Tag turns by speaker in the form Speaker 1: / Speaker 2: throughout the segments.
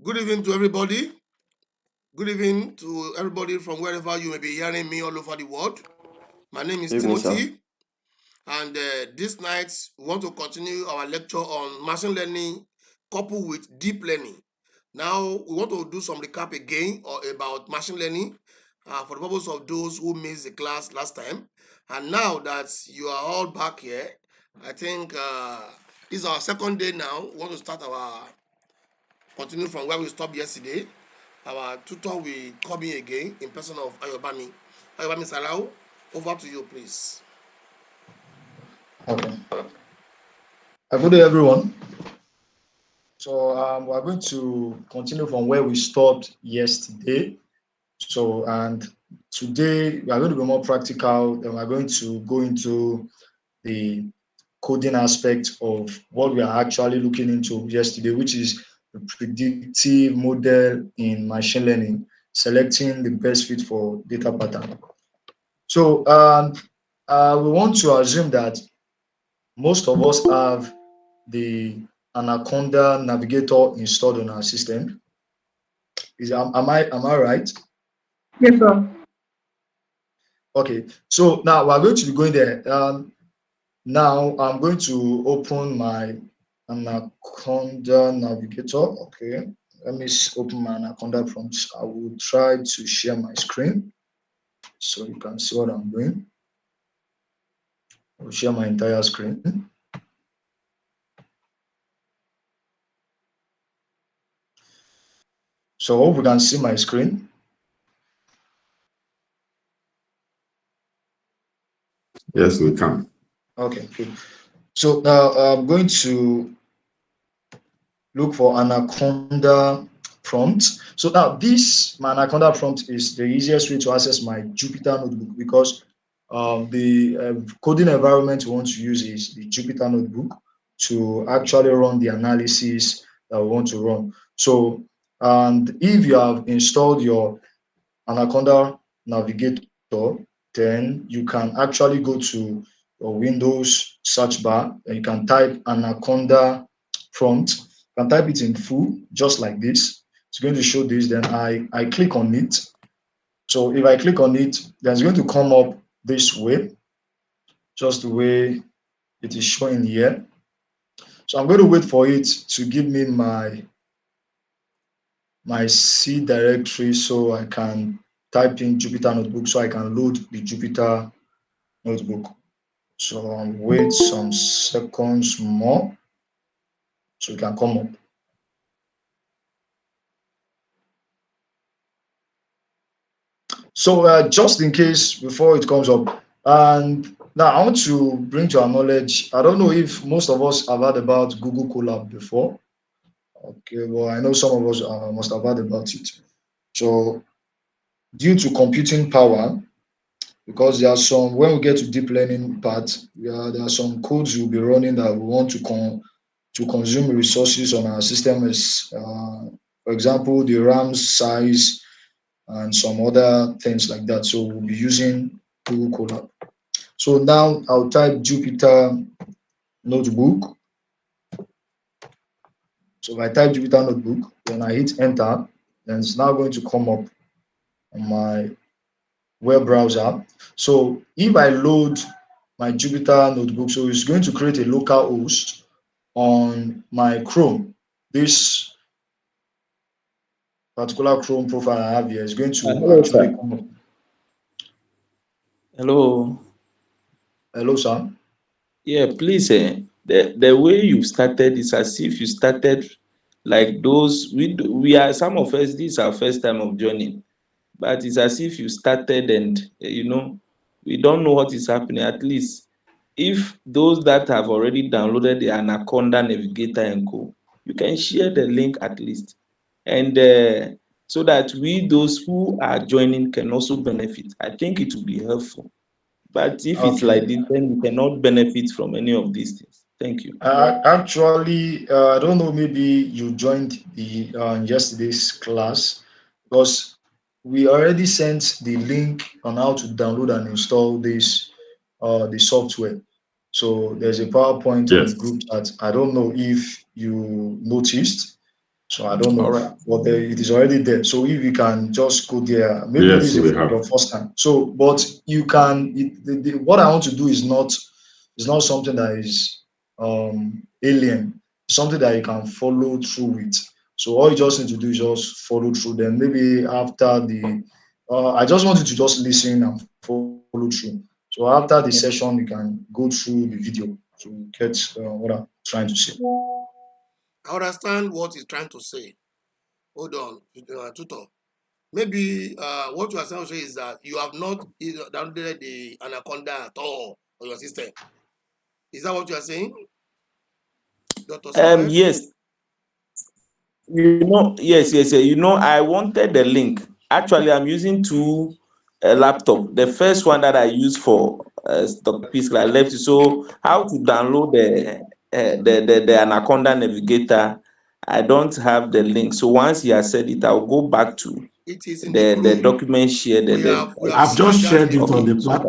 Speaker 1: Good evening to everybody. Good evening to everybody from wherever you may be hearing me all over the world. My name is
Speaker 2: Evening, sir.
Speaker 1: Timothy, and this night we want to continue our lecture on machine learning coupled with deep learning. Now we want to do some recap again about machine learning for the purpose of those who missed the class last time. And now that you are all back here, I think this is our second day now. We want to start our continue from where we stopped yesterday. Our tutor will come in again in person of Ayobami. Ayobami Salau, over to you, please.
Speaker 3: Okay. Good day, everyone. So we're going to continue from where we stopped yesterday. So and today we are going to be more practical, and we're going to go into the coding aspect of what we are actually looking into yesterday, which is the predictive model in machine learning, selecting the best fit for data pattern. So we want to assume that most of us have the Anaconda Navigator installed on our system. Am I right?
Speaker 4: Yes, sir.
Speaker 3: Okay. So now we're going to be going there. Now I'm going to open my Anaconda Navigator. Okay. Let me open my Anaconda prompt. I will try to share my screen so you can see what I'm doing. I'll share my entire screen. So I hope you can see my screen.
Speaker 2: Yes, we can.
Speaker 3: Okay, good. So now I'm going to look for Anaconda prompt. So now this my Anaconda prompt is the easiest way to access my Jupyter notebook because the coding environment we want to use is the Jupyter notebook to actually run the analysis that we want to run. So and if you have installed your Anaconda Navigator, then you can actually go to your Windows search bar and you can type Anaconda prompt. You can type it in full, just like this. It's going to show this. Then I click on it. So if I click on it, then it's going to come up this way, just the way it is showing here. So I'm going to wait for it to give me my C directory so I can type in Jupyter Notebook so I can load the Jupyter Notebook. So I'll wait some seconds more so it can come up. So just in case before it comes up, and now I want to bring to our knowledge, I don't know if most of us have heard about Google Colab before. Okay, well, I know some of us must have heard about it. So due to computing power, because there are some when we get to deep learning part, there are some codes we'll be running that we want to consume resources on our system as for example the RAM size and some other things like that. So we'll be using Google Colab. So now I'll type Jupyter Notebook. So if I type Jupyter Notebook, then I hit enter, then it's now going to come up on my web browser. So if I load my Jupyter Notebook, so it's going to create a local host on my Chrome. This particular Chrome profile I have here is going to
Speaker 4: Hello,
Speaker 3: actually
Speaker 4: sir.
Speaker 3: come up.
Speaker 4: Hello.
Speaker 3: Hello, sir.
Speaker 4: Yeah, please. The way you started is as if you started like those we are some of us. This is our first time of joining, but it's as if you started and we don't know what is happening. At least if those that have already downloaded the Anaconda Navigator and Co, you can share the link at least, and so that we those who are joining can also benefit. I think it will be helpful. But if it's like
Speaker 3: Okay.
Speaker 4: this, then we cannot benefit from any of these things. Thank you.
Speaker 3: Actually, I don't know. Maybe you joined the yesterday's class because we already sent the link on how to download and install this the software. So there's a PowerPoint on the
Speaker 2: Yes.
Speaker 3: group chat. I don't know if you noticed. So I don't
Speaker 4: All
Speaker 3: know,
Speaker 4: right.
Speaker 3: but it is already there. So if you can just go there, maybe this
Speaker 2: Yes,
Speaker 3: is
Speaker 2: we have.
Speaker 3: your first time. So, but you can. What I want to do is not something that is alien. Something that you can follow through with. So all you just need to do is just follow through. Then maybe after I just want you to just listen and follow through. So after the session, you can go through the video to get what I'm trying to say.
Speaker 1: I understand what he's trying to say. Hold on, tutor. Maybe what you are trying to say is that you have not downloaded the Anaconda at all on your system. Is that what you are saying, Dr. Samuel?
Speaker 4: Yes, yes. I wanted the link. Actually, I'm using two laptop. The first one that I use for Dr. Peace, I left it. So how to download the Anaconda Navigator? I don't have the link. So once he has said it, I'll go back to
Speaker 1: It is in the
Speaker 4: the
Speaker 1: group.
Speaker 4: document shared and then
Speaker 1: We have
Speaker 5: I've just
Speaker 1: shared that
Speaker 5: shared
Speaker 1: in the
Speaker 5: it on
Speaker 4: okay.
Speaker 1: group.
Speaker 5: the
Speaker 4: So
Speaker 5: plat.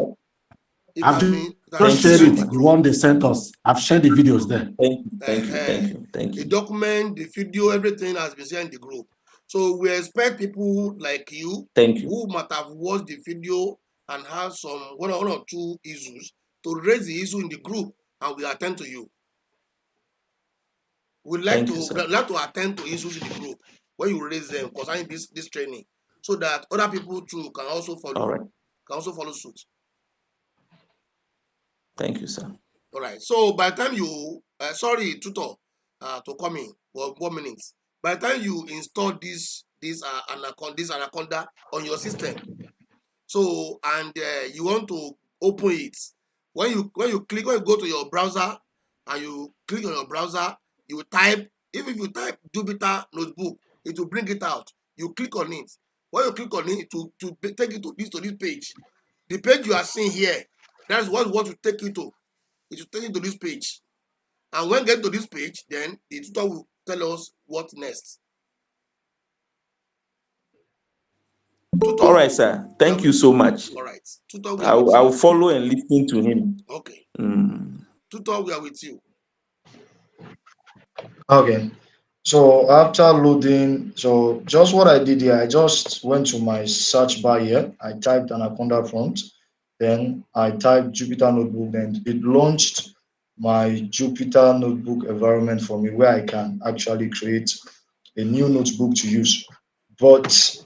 Speaker 1: It
Speaker 5: I've
Speaker 1: has been
Speaker 5: just
Speaker 4: thank you
Speaker 5: shared
Speaker 1: shared
Speaker 4: so
Speaker 1: in
Speaker 5: it,
Speaker 1: the
Speaker 4: much.
Speaker 5: the
Speaker 1: group.
Speaker 5: one they sent us. I've shared the videos there.
Speaker 1: Uh-huh.
Speaker 4: Thank
Speaker 1: The
Speaker 4: you.
Speaker 1: document, the video, everything has been shared in the group. So we expect people like you
Speaker 4: Thank you.
Speaker 1: who might have watched the video and have some one or two issues to raise the issue in the group, and we attend to you. We'd
Speaker 4: Thank you, sir.
Speaker 1: like to attend to issues in the group when you raise them concerning this training, so that other people too can also
Speaker 4: All right.
Speaker 1: follow suit.
Speaker 4: Thank you, sir.
Speaker 1: All right. So by the time you, sorry, tutor, to come in for 1 minute. By the time you install this Anaconda on your system, so and you want to open it, when you go to your browser and you click on your browser, you type. If you type Jupyter Notebook, it will bring it out. You click on it. When you click on it, to take you to this page. The page you are seeing here, that's what will take you to. It will take you to this page. And when get to this page, then the tutor will tell us what next.
Speaker 4: All
Speaker 1: Tutor,
Speaker 4: right, sir.
Speaker 1: we are
Speaker 4: Thank you
Speaker 1: with
Speaker 4: so
Speaker 1: you.
Speaker 4: much.
Speaker 1: All right. Tutor, we are with
Speaker 4: I'll
Speaker 1: you.
Speaker 4: follow and listen to him.
Speaker 1: Okay.
Speaker 4: Mm.
Speaker 1: Tutor, we are with you.
Speaker 3: Okay. So after loading, so just what I did here, I just went to my search bar here. I typed Anaconda prompt, then I typed Jupyter Notebook, then it launched my Jupyter Notebook environment for me where I can actually create a new notebook to use. But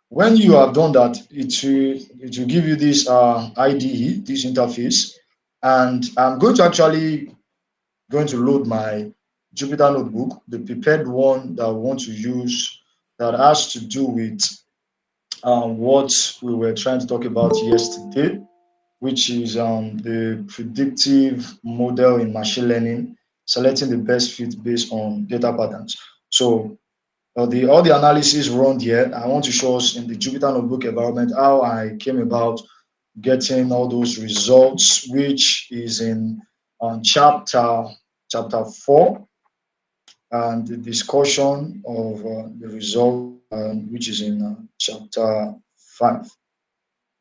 Speaker 3: when you have done that, it will give you this IDE, this interface, and I'm going to load my Jupyter Notebook, the prepared one that I want to use that has to do with what we were trying to talk about yesterday, which is the predictive model in machine learning, selecting the best fit based on data patterns. So all the analysis run here. I want to show us in the Jupyter Notebook environment how I came about getting all those results, which is in chapter 4, and the discussion of the result, which is in chapter 5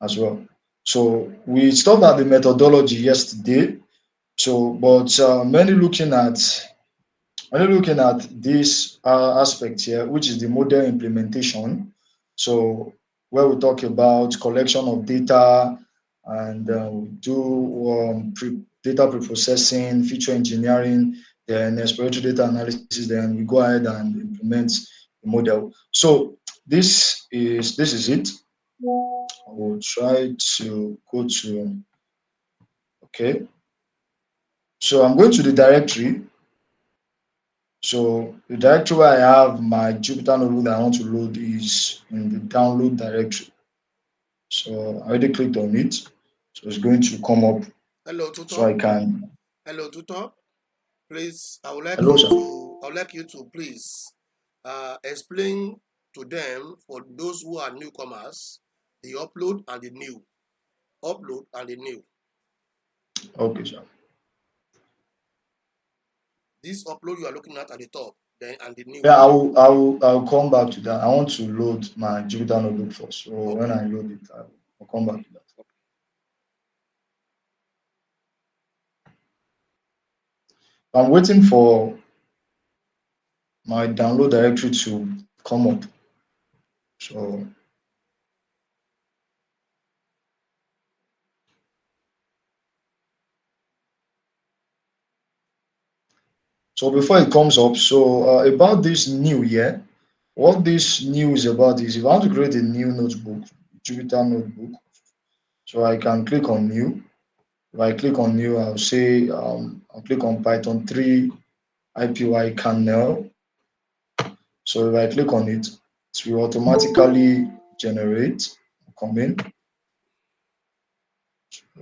Speaker 3: as well. So we stopped at the methodology yesterday. So, but mainly looking at this aspect here, which is the model implementation. So where we talk about collection of data and we do data preprocessing, feature engineering, then exploratory data analysis. Then we go ahead and implement the model. So this is it. I will try to go to okay. So I'm going to the directory. So the directory where I have my Jupyter notebook that I want to load is in the download directory. So I already clicked on it. So it's going to come up
Speaker 1: Hello,
Speaker 3: so I
Speaker 1: tutor.
Speaker 3: can.
Speaker 1: Hello, tutor. Please,
Speaker 3: Hello, sir.
Speaker 1: I would like you to please explain to them, for those who are newcomers, the upload and the new. Upload and the new.
Speaker 3: Okay, sir.
Speaker 1: This upload you are looking at the top, then and the new.
Speaker 3: Yeah, I'll come back to that. I want to load my Jupyter notebook first. So when
Speaker 1: Okay.
Speaker 3: I load it, I'll come back
Speaker 1: Okay.
Speaker 3: to that. I'm waiting for my download directory to come up. So before it comes up, about this new year, what this new is about is if I want to create a new notebook, Jupyter notebook, so I can click on new. If I click on new, I'll say I'll click on Python 3 IPY kernel. So if I click on it, it will automatically generate. Come in.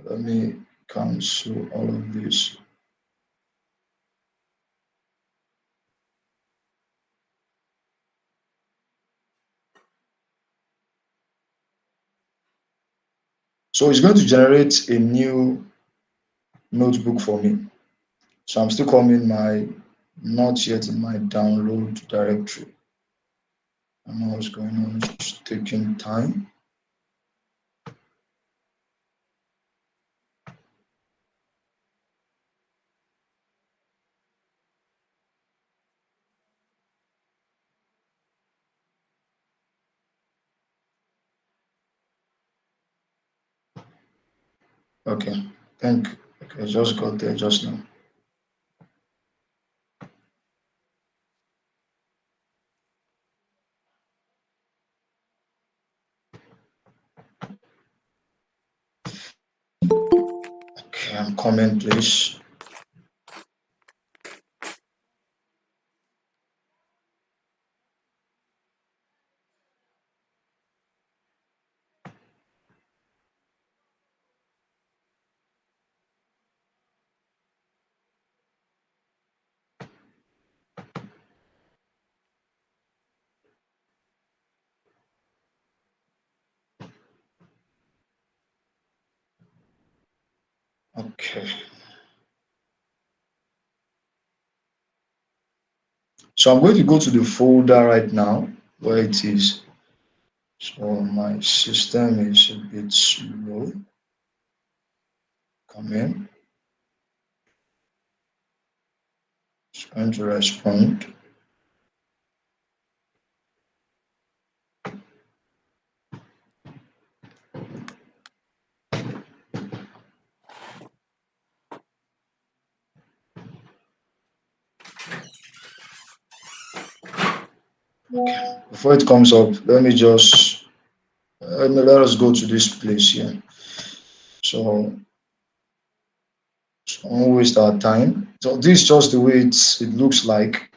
Speaker 3: Let me cancel all of this. So it's going to generate a new notebook for me. So I'm still coming not yet in my download directory. I don't know what's going on. It's taking time. Okay, okay, just got there just now. Okay, I'm coming, please. Okay. So I'm going to go to the folder right now where it is. So my system is a bit slow. Come in. It's going to respond. Before it comes up, let us go to this place here. So don't waste our time. So this is just the way it looks like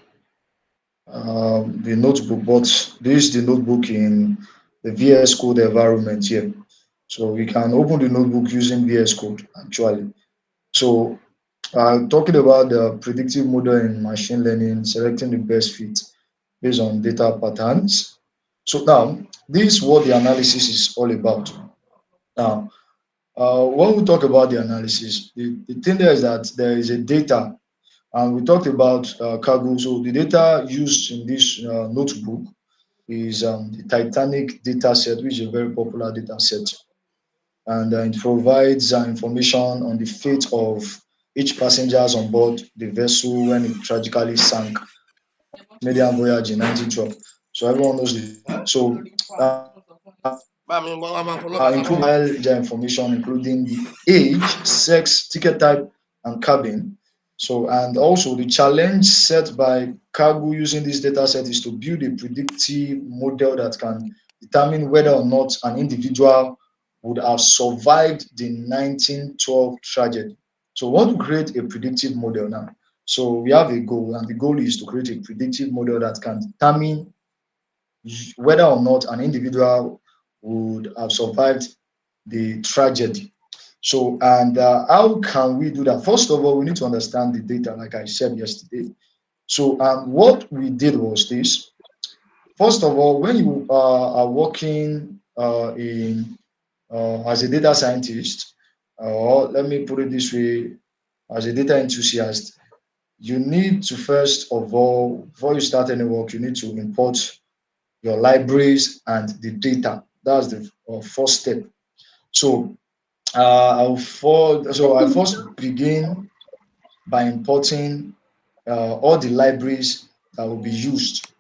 Speaker 3: the notebook, but this is the notebook in the VS Code environment here. So we can open the notebook using VS Code actually. So talking about the predictive model in machine learning, selecting the best fit based on data patterns. So now this is what the analysis is all about. Now, when we talk about the analysis, the thing there is that there is a data, and we talked about cargo. So the data used in this notebook is the Titanic data set, which is a very popular data set. And it provides information on the fate of each passengers on board the vessel when it tragically sank Median voyage in 1912. So everyone knows this. So include passenger information, including the age, sex, ticket type, and cabin. So, and also the challenge set by Cargo using this data set is to build a predictive model that can determine whether or not an individual would have survived the 1912 tragedy. So, we want to create a predictive model now. So, we have a goal, and the goal is to create a predictive model that can determine whether or not an individual would have survived the tragedy. So, and how can we do that? First of all, we need to understand the data, like I said yesterday. So, what we did was this. First of all, when you are working in as a data scientist, or let me put it this way, as a data enthusiast, you need to first of all, before you start any work, you need to import your libraries and the data. That's the first step. So I first begin by importing all the libraries that will be used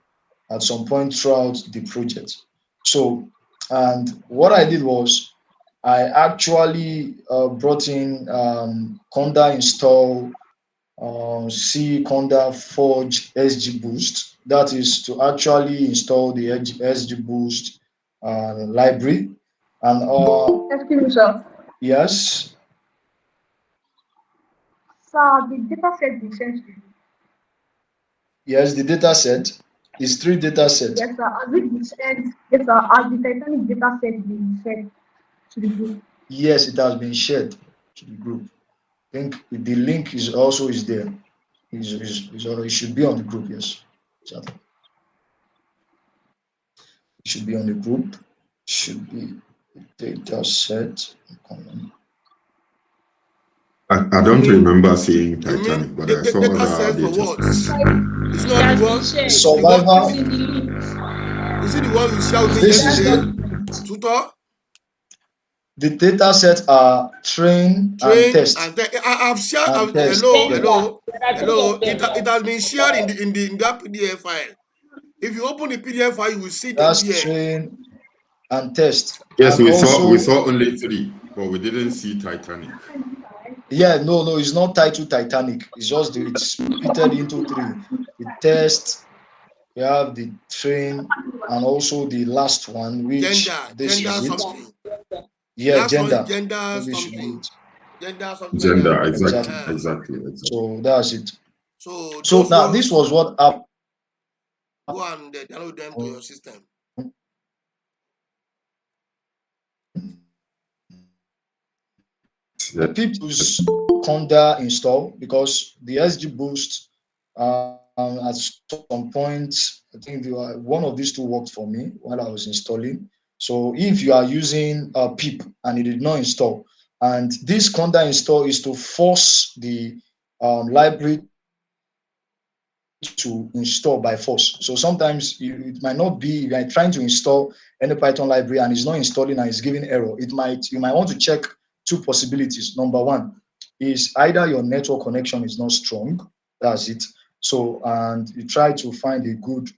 Speaker 3: at some point throughout the project. So, and what I did was I actually brought in Conda install C Conda Forge SG Boost. That is to actually install the SG Boost library. And
Speaker 6: Excuse me, sir.
Speaker 3: yes,
Speaker 6: Sir, the data set you sent to you.
Speaker 3: yes, the data set is 3 data sets.
Speaker 6: Yes, sir. Has it been sent? Yes, sir. Has the Titanic data set been sent to the group?
Speaker 3: Yes, it has been shared to the group. I think the link is also is there. It should be on the group. Yes, exactly. It should be on the group. Should be data set.
Speaker 2: I
Speaker 1: You
Speaker 2: don't
Speaker 1: mean
Speaker 2: remember seeing
Speaker 1: you
Speaker 2: Titanic,
Speaker 1: mean
Speaker 2: but
Speaker 1: the,
Speaker 2: I
Speaker 1: the
Speaker 2: saw
Speaker 1: data
Speaker 2: the
Speaker 1: set for
Speaker 2: data
Speaker 1: what?
Speaker 2: set.
Speaker 1: It's
Speaker 7: It
Speaker 1: not
Speaker 7: has
Speaker 1: the
Speaker 7: been
Speaker 1: one.
Speaker 7: shared.
Speaker 1: The one.
Speaker 3: Survivor.
Speaker 7: It's in the link.
Speaker 1: Is it the one you shared with me
Speaker 3: This is
Speaker 1: yesterday?
Speaker 3: the
Speaker 1: Tutor,
Speaker 3: data sets are train and
Speaker 1: train,
Speaker 3: test
Speaker 1: and I've shared.
Speaker 3: and test.
Speaker 1: Hello,
Speaker 3: Yes.
Speaker 1: hello,
Speaker 7: There are 3
Speaker 1: hello.
Speaker 7: of them.
Speaker 1: It has been shared in that PDF file. If you open the PDF file, you will see them
Speaker 3: That's
Speaker 1: there.
Speaker 3: train and test.
Speaker 2: Yes,
Speaker 3: And
Speaker 2: we
Speaker 3: also,
Speaker 2: saw only 3, but we didn't see Titanic.
Speaker 3: yeah, no, it's not titled Titanic. It's just it's split into 3. The test, we have the train, and also the last one, which this
Speaker 1: Gender
Speaker 3: is it.
Speaker 1: something. The
Speaker 3: Yeah,
Speaker 1: last one is
Speaker 3: gender.
Speaker 1: gender
Speaker 3: Maybe it should be
Speaker 1: something.
Speaker 3: it.
Speaker 1: Gender something like that.
Speaker 2: Gender, exactly,
Speaker 3: Exactly.
Speaker 2: exactly.
Speaker 3: So that's it.
Speaker 1: So
Speaker 3: So
Speaker 1: those
Speaker 3: now this
Speaker 1: ones,
Speaker 3: was what happened.
Speaker 1: go and download them to your system.
Speaker 2: Yeah.
Speaker 3: People use Conda install because the SG Boost at some point, I think one of these two worked for me while I was installing. So if you are using PIP and it did not install, and this Conda install is to force the library to install by force. So sometimes it might not be, if you're trying to install any Python library and it's not installing and it's giving error, you might want to check 2 possibilities. Number 1 is either your network connection is not strong, that's it. So, and you try to find a good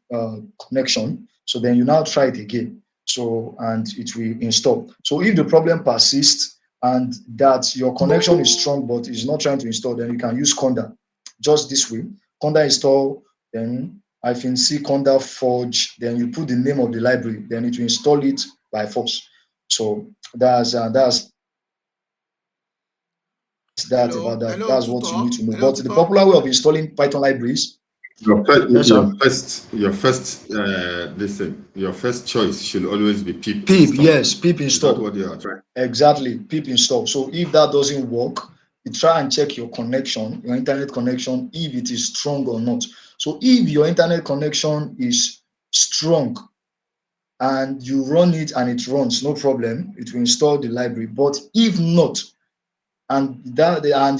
Speaker 3: connection. So then you now try it again. So, and it will install. So if the problem persists and that your connection is strong but is not trying to install, then you can use Conda just this way. Conda install, then -c Conda Forge, then you put the name of the library, then it will install it by force. So that's that about that.
Speaker 1: Hello,
Speaker 3: That's what you need
Speaker 1: tutor.
Speaker 3: to know.
Speaker 1: Hello,
Speaker 3: But the
Speaker 1: tutor.
Speaker 3: popular way of installing Python libraries,
Speaker 2: Your
Speaker 3: yes, sir.
Speaker 2: first choice should always be pip
Speaker 3: PIP,
Speaker 2: install.
Speaker 3: yes, PIP
Speaker 2: Is that
Speaker 3: install.
Speaker 2: what you are trying?
Speaker 3: Exactly, PIP install. So if that doesn't work, you try and check your connection, your internet connection, if it is strong or not. So if your internet connection is strong and you run it and it runs, no problem, it will install the library. But if not, and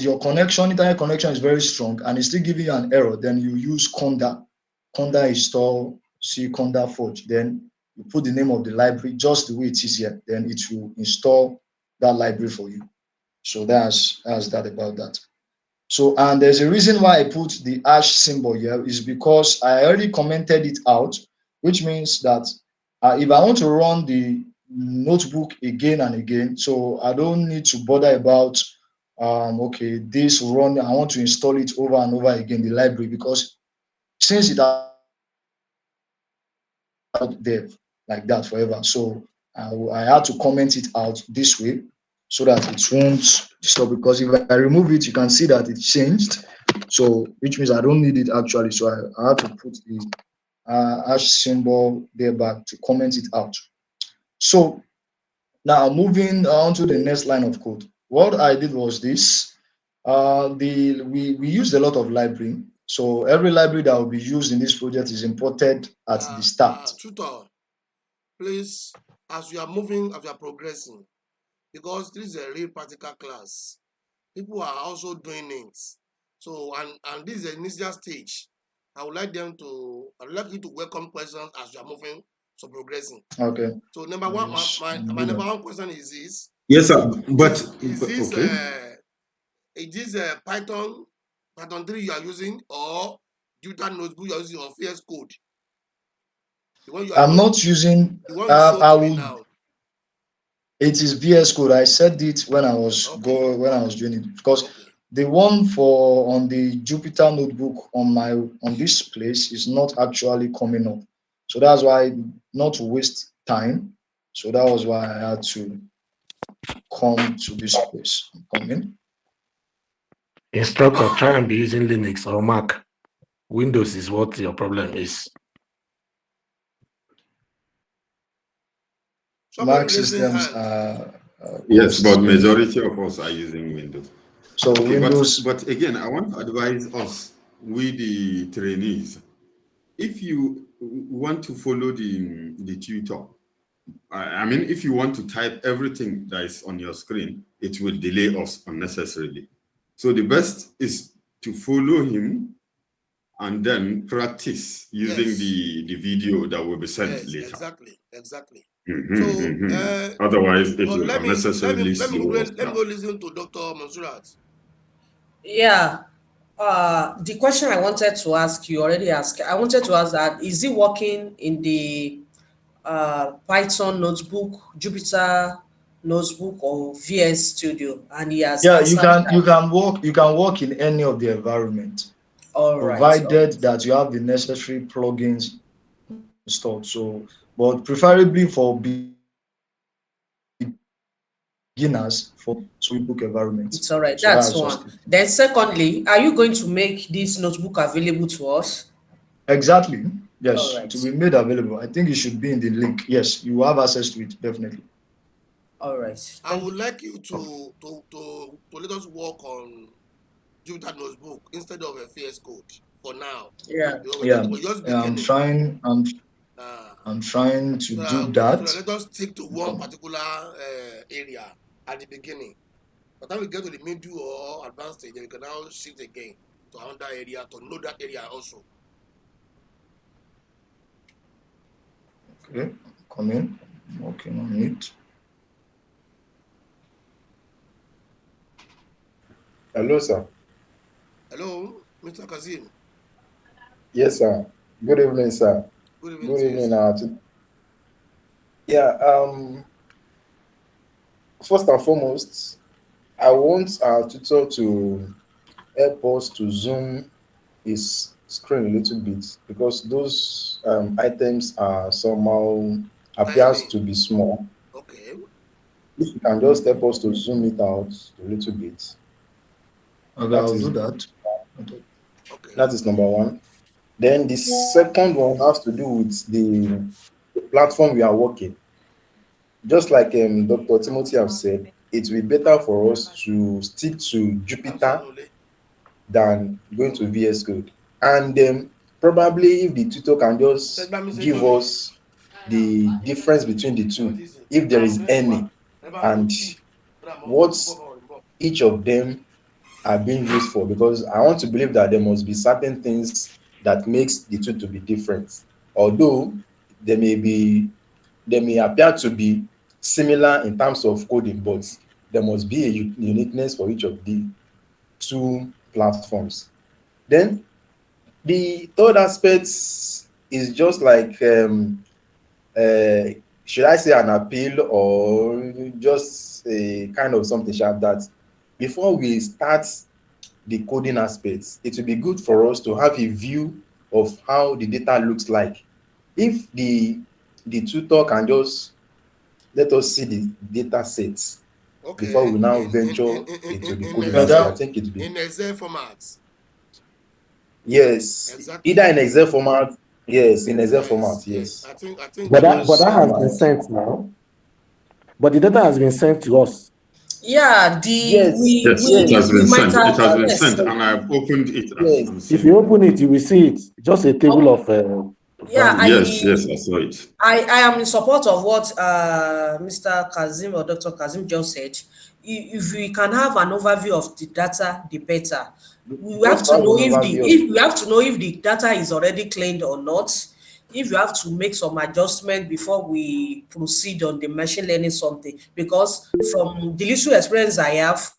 Speaker 3: your internet connection is very strong and it's still giving you an error, then you use Conda install C Conda Forge. Then you put the name of the library just the way it is here, then it will install that library for you. So that's that about that. So, and there's a reason why I put the hash symbol here is because I already commented it out, which means that if I want to run the notebook again and again, so I don't need to bother about okay, this run, I want to install it over and over again, the library, because since it out there like that forever, so I had to comment it out this way so that it won't stop, because if I remove it, you can see that it changed. So which means I don't need it actually. So I have to put the hash symbol there back to comment it out. So now moving on to the next line of code. What I did was this. We used a lot of library. So every library that will be used in this project is imported at the start.
Speaker 1: Tutor, please, as you are progressing, because this is a real practical class, people are also doing it. So, and this is an initial stage. I would like you to welcome questions as you are moving, so progressing.
Speaker 3: Okay.
Speaker 1: So number one, my number one question is this.
Speaker 2: Yes, sir. But
Speaker 1: Is this
Speaker 2: okay.
Speaker 1: Python 3 you are using, or Jupyter notebook you're using, or VS Code? The one you are
Speaker 3: I'm
Speaker 1: doing,
Speaker 3: not using.
Speaker 1: the one you showed
Speaker 3: I
Speaker 1: to me
Speaker 3: would.
Speaker 1: now.
Speaker 3: It is VS Code. I said it when I was
Speaker 1: Okay.
Speaker 3: doing it, because
Speaker 1: Okay.
Speaker 3: the one for on the Jupyter notebook on this place is not actually coming up. So that's why, not to waste time. So that was why I had to come to this place. I'm coming.
Speaker 5: Instructor, try and be using Linux or Mac. Windows is what your problem is.
Speaker 1: Somebody
Speaker 3: Mac
Speaker 1: raising
Speaker 3: systems
Speaker 1: hand.
Speaker 3: are
Speaker 2: Yes, but majority of us are using Windows.
Speaker 3: so
Speaker 2: Okay,
Speaker 3: Windows.
Speaker 2: but again, I want to advise us, we the trainees, if you want to follow the tutor, I mean, if you want to type everything that is on your screen, it will delay us unnecessarily. So the best is to follow him and then practice using
Speaker 1: Yes.
Speaker 2: the video that will be sent
Speaker 1: Yes,
Speaker 2: later.
Speaker 1: exactly.
Speaker 2: Mhm,
Speaker 1: So
Speaker 2: mhm. Otherwise, it
Speaker 1: but
Speaker 2: will unnecessarily
Speaker 1: let me
Speaker 2: slow us
Speaker 1: go
Speaker 2: down.
Speaker 1: listen to Dr. Mansurat.
Speaker 7: Yeah. The question I wanted to ask, you already asked. I wanted to ask that, is it working in the Python notebook, Jupyter notebook, or VS Studio? And he has
Speaker 3: Yeah,
Speaker 7: answered that.
Speaker 3: you can work in any of the environment,
Speaker 7: All right.
Speaker 3: provided that you have the necessary plugins installed. So, but preferably for beginners, for book environment.
Speaker 7: It's all right.
Speaker 3: So
Speaker 7: That's
Speaker 3: that's just
Speaker 7: one.
Speaker 3: it.
Speaker 7: Then secondly, are you going to make this notebook available to us?
Speaker 3: Exactly.
Speaker 7: All
Speaker 3: Yes, it will
Speaker 7: right.
Speaker 3: be made available. I think it should be in the link. Yes, you have access to it, definitely.
Speaker 7: All right.
Speaker 1: I
Speaker 7: Thank
Speaker 1: would
Speaker 7: you.
Speaker 1: like you to let us work on Jupyter notebook instead of a VS Code for now.
Speaker 7: Yeah.
Speaker 3: Yeah,
Speaker 1: We're just
Speaker 3: yeah,
Speaker 1: beginning. Uh,
Speaker 3: I'm trying to do
Speaker 1: so
Speaker 3: that.
Speaker 1: let us stick to one particular area at the beginning. By the time we get to the middle or advanced stage, then we can now shift again to another area to know that area also.
Speaker 3: Okay, come in. I'm working on it.
Speaker 8: Hello, sir.
Speaker 1: Hello, Mr. Kazim.
Speaker 8: Yes, sir. Good evening, sir.
Speaker 1: Good evening
Speaker 8: Good
Speaker 1: to you,
Speaker 8: evening.
Speaker 1: sir.
Speaker 8: Yeah. First and foremost, I want our tutor to help us to zoom his screen a little bit, because those items are somehow appears
Speaker 1: Tiny.
Speaker 8: to be small.
Speaker 1: Okay.
Speaker 8: If you can just help us to zoom it out a little bit,
Speaker 3: Okay,
Speaker 8: that
Speaker 3: I'll
Speaker 8: is
Speaker 3: do that.
Speaker 1: Okay.
Speaker 8: that is number one. Then the second one has to do with the platform we are working. Just like Dr. Timothy have said, it will be better for us to stick to Jupyter
Speaker 1: Absolutely.
Speaker 8: than going to VS Code. And probably if the tutor can just give us the difference between the two, if there is any, and what each of them are being used for, because I want to believe that there must be certain things that makes the two to be different. Although there may appear to be similar in terms of coding, but there must be a uniqueness for each of the two platforms. Then the third aspect is just like should I say an appeal, or just a kind of something sharp, that before we start the coding aspects, it will be good for us to have a view of how the data looks like. If the tutor can just let us see the data sets before
Speaker 1: Okay.
Speaker 8: we now venture into the coding aspect, I
Speaker 3: Excel.
Speaker 8: think it will be,
Speaker 1: In Excel format.
Speaker 8: yes,
Speaker 1: Exactly.
Speaker 8: either in Excel format, yes, in Excel
Speaker 1: Yes.
Speaker 8: format,
Speaker 1: Yes.
Speaker 8: yes.
Speaker 1: I think
Speaker 5: But
Speaker 1: that
Speaker 5: that, but
Speaker 1: was
Speaker 5: that
Speaker 8: Because
Speaker 5: has been sent now. But the data has been sent to us.
Speaker 7: Yeah,
Speaker 8: yes,
Speaker 2: Yes, it has
Speaker 7: we
Speaker 2: been
Speaker 7: might
Speaker 2: sent. It
Speaker 7: have,
Speaker 2: has been
Speaker 7: yes.
Speaker 2: sent, and I've opened it
Speaker 8: yes,
Speaker 2: and
Speaker 5: If
Speaker 2: seen
Speaker 5: you
Speaker 2: it.
Speaker 5: open it, you will see it. Just a table of
Speaker 7: Yeah,
Speaker 5: values.
Speaker 2: Yes, I saw it.
Speaker 7: I am in support of what Mr. Kazim or Dr. Kazim just said. If we can have an overview of the data, the better. We have
Speaker 8: just
Speaker 7: to
Speaker 8: have
Speaker 7: know
Speaker 8: an overview of,
Speaker 7: if we have to know if the data is already cleaned or not. If you have to make some adjustment before we proceed on the machine learning something, because from the little experience I have,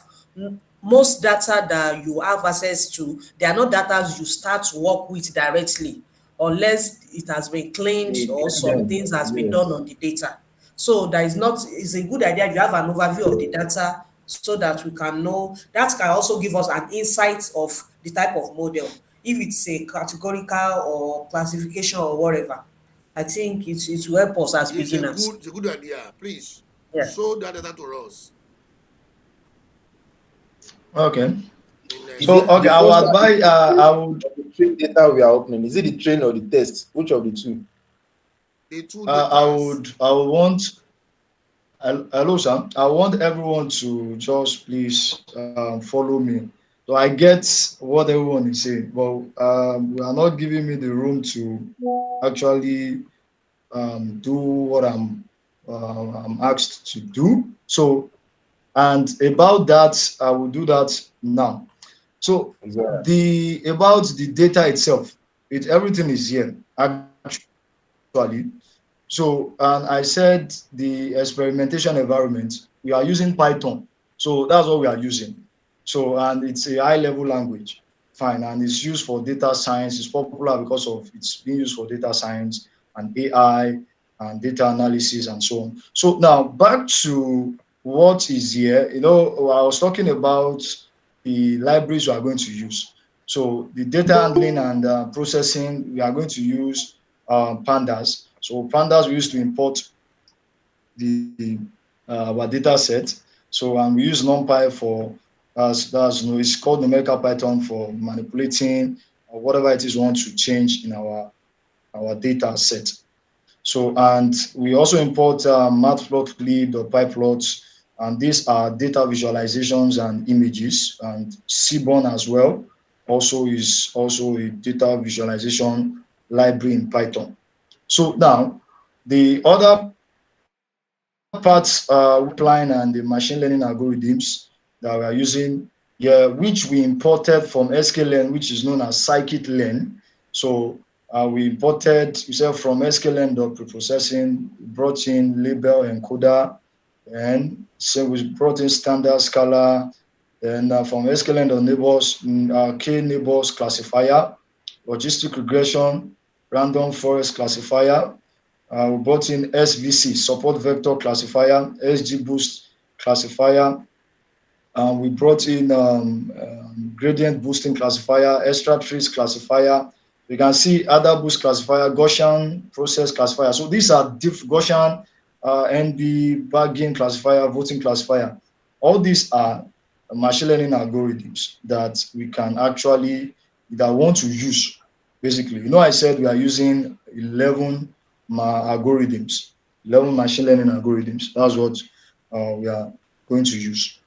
Speaker 7: most data that you have access to, they are not data you start to work with directly unless it has been cleaned
Speaker 8: They
Speaker 7: or
Speaker 8: train
Speaker 7: some
Speaker 8: them.
Speaker 7: things has been done
Speaker 8: Yes.
Speaker 7: on the data. So that is not, it's a good idea if you have an overview of the data so that we can know. That can also give us an insight of the type of model, if it's a categorical or classification or whatever. I think it will help us as beginners.
Speaker 1: It's a good idea. Please
Speaker 7: Yeah.
Speaker 1: show that data to us.
Speaker 3: Okay.
Speaker 1: In
Speaker 8: Is
Speaker 3: So
Speaker 8: it
Speaker 3: okay,
Speaker 8: the
Speaker 3: I
Speaker 8: first
Speaker 3: will
Speaker 8: one? Is
Speaker 3: advise.
Speaker 8: it the train
Speaker 3: I would.
Speaker 8: or the train data we are opening? Is it the train or the test? Which of the two?
Speaker 1: the two
Speaker 3: I
Speaker 1: datas.
Speaker 3: would. I would want. Hello, sir. I want everyone to just please follow me. So I get what everyone is saying, but we are not giving me the room to actually do what I'm asked to do. So, and about that, I will do that now. So
Speaker 8: Is that
Speaker 3: the about the data itself, everything is here actually. So, and I said the experimentation environment, we are using Python. So that's what we are using. So, and it's a high level language. Fine. And it's used for data science. It's popular because of it's being used for data science and AI and data analysis and so on. So now back to what is here. I was talking about the libraries we are going to use. So the data handling and processing, we are going to use pandas. So pandas we use to import the our data set. So and we use NumPy for it's called numerical Python for manipulating or whatever it is we want to change in our data set. So and we also import matplotlib or pyplots, and these are data visualizations and images, and Seaborn as well also is also a data visualization library in Python. So now the other parts pipeline and the machine learning algorithms that we are using, yeah, which we imported from sklearn, which is known as scikit-learn. So we imported from sklearn preprocessing, brought in label encoder, and so we brought in standard Scala, and from sklearn neighbors, k neighbors classifier, logistic regression, random forest classifier. We brought in SVC, support vector classifier, SGBoost classifier. We brought in gradient boosting classifier, extra trees classifier. You can see other boost classifier, Gaussian process classifier. So these are Gaussian, NB, Bayesian classifier, voting classifier. All these are machine learning algorithms that we can actually that want to use. Basically, I said we are using 11 algorithms, 11 machine learning algorithms. That's what we are going to use.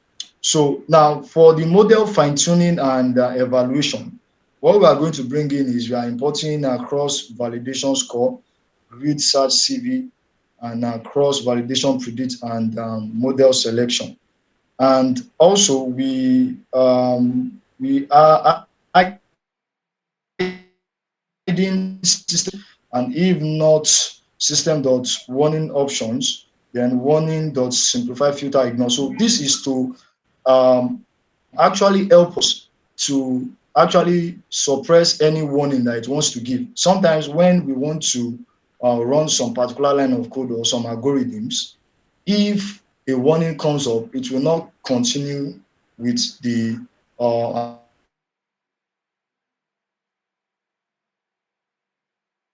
Speaker 3: So now for the model fine-tuning and evaluation, what we are going to bring in is we are importing a cross validation score, grid search CV, and cross validation predict and model selection. And also we are adding system, and if not system dot warning options, then warning dot simplify filter ignore. So this is to actually help us to actually suppress any warning that it wants to give. Sometimes when we want to run some particular line of code or some algorithms, if a warning comes up, it will not continue with the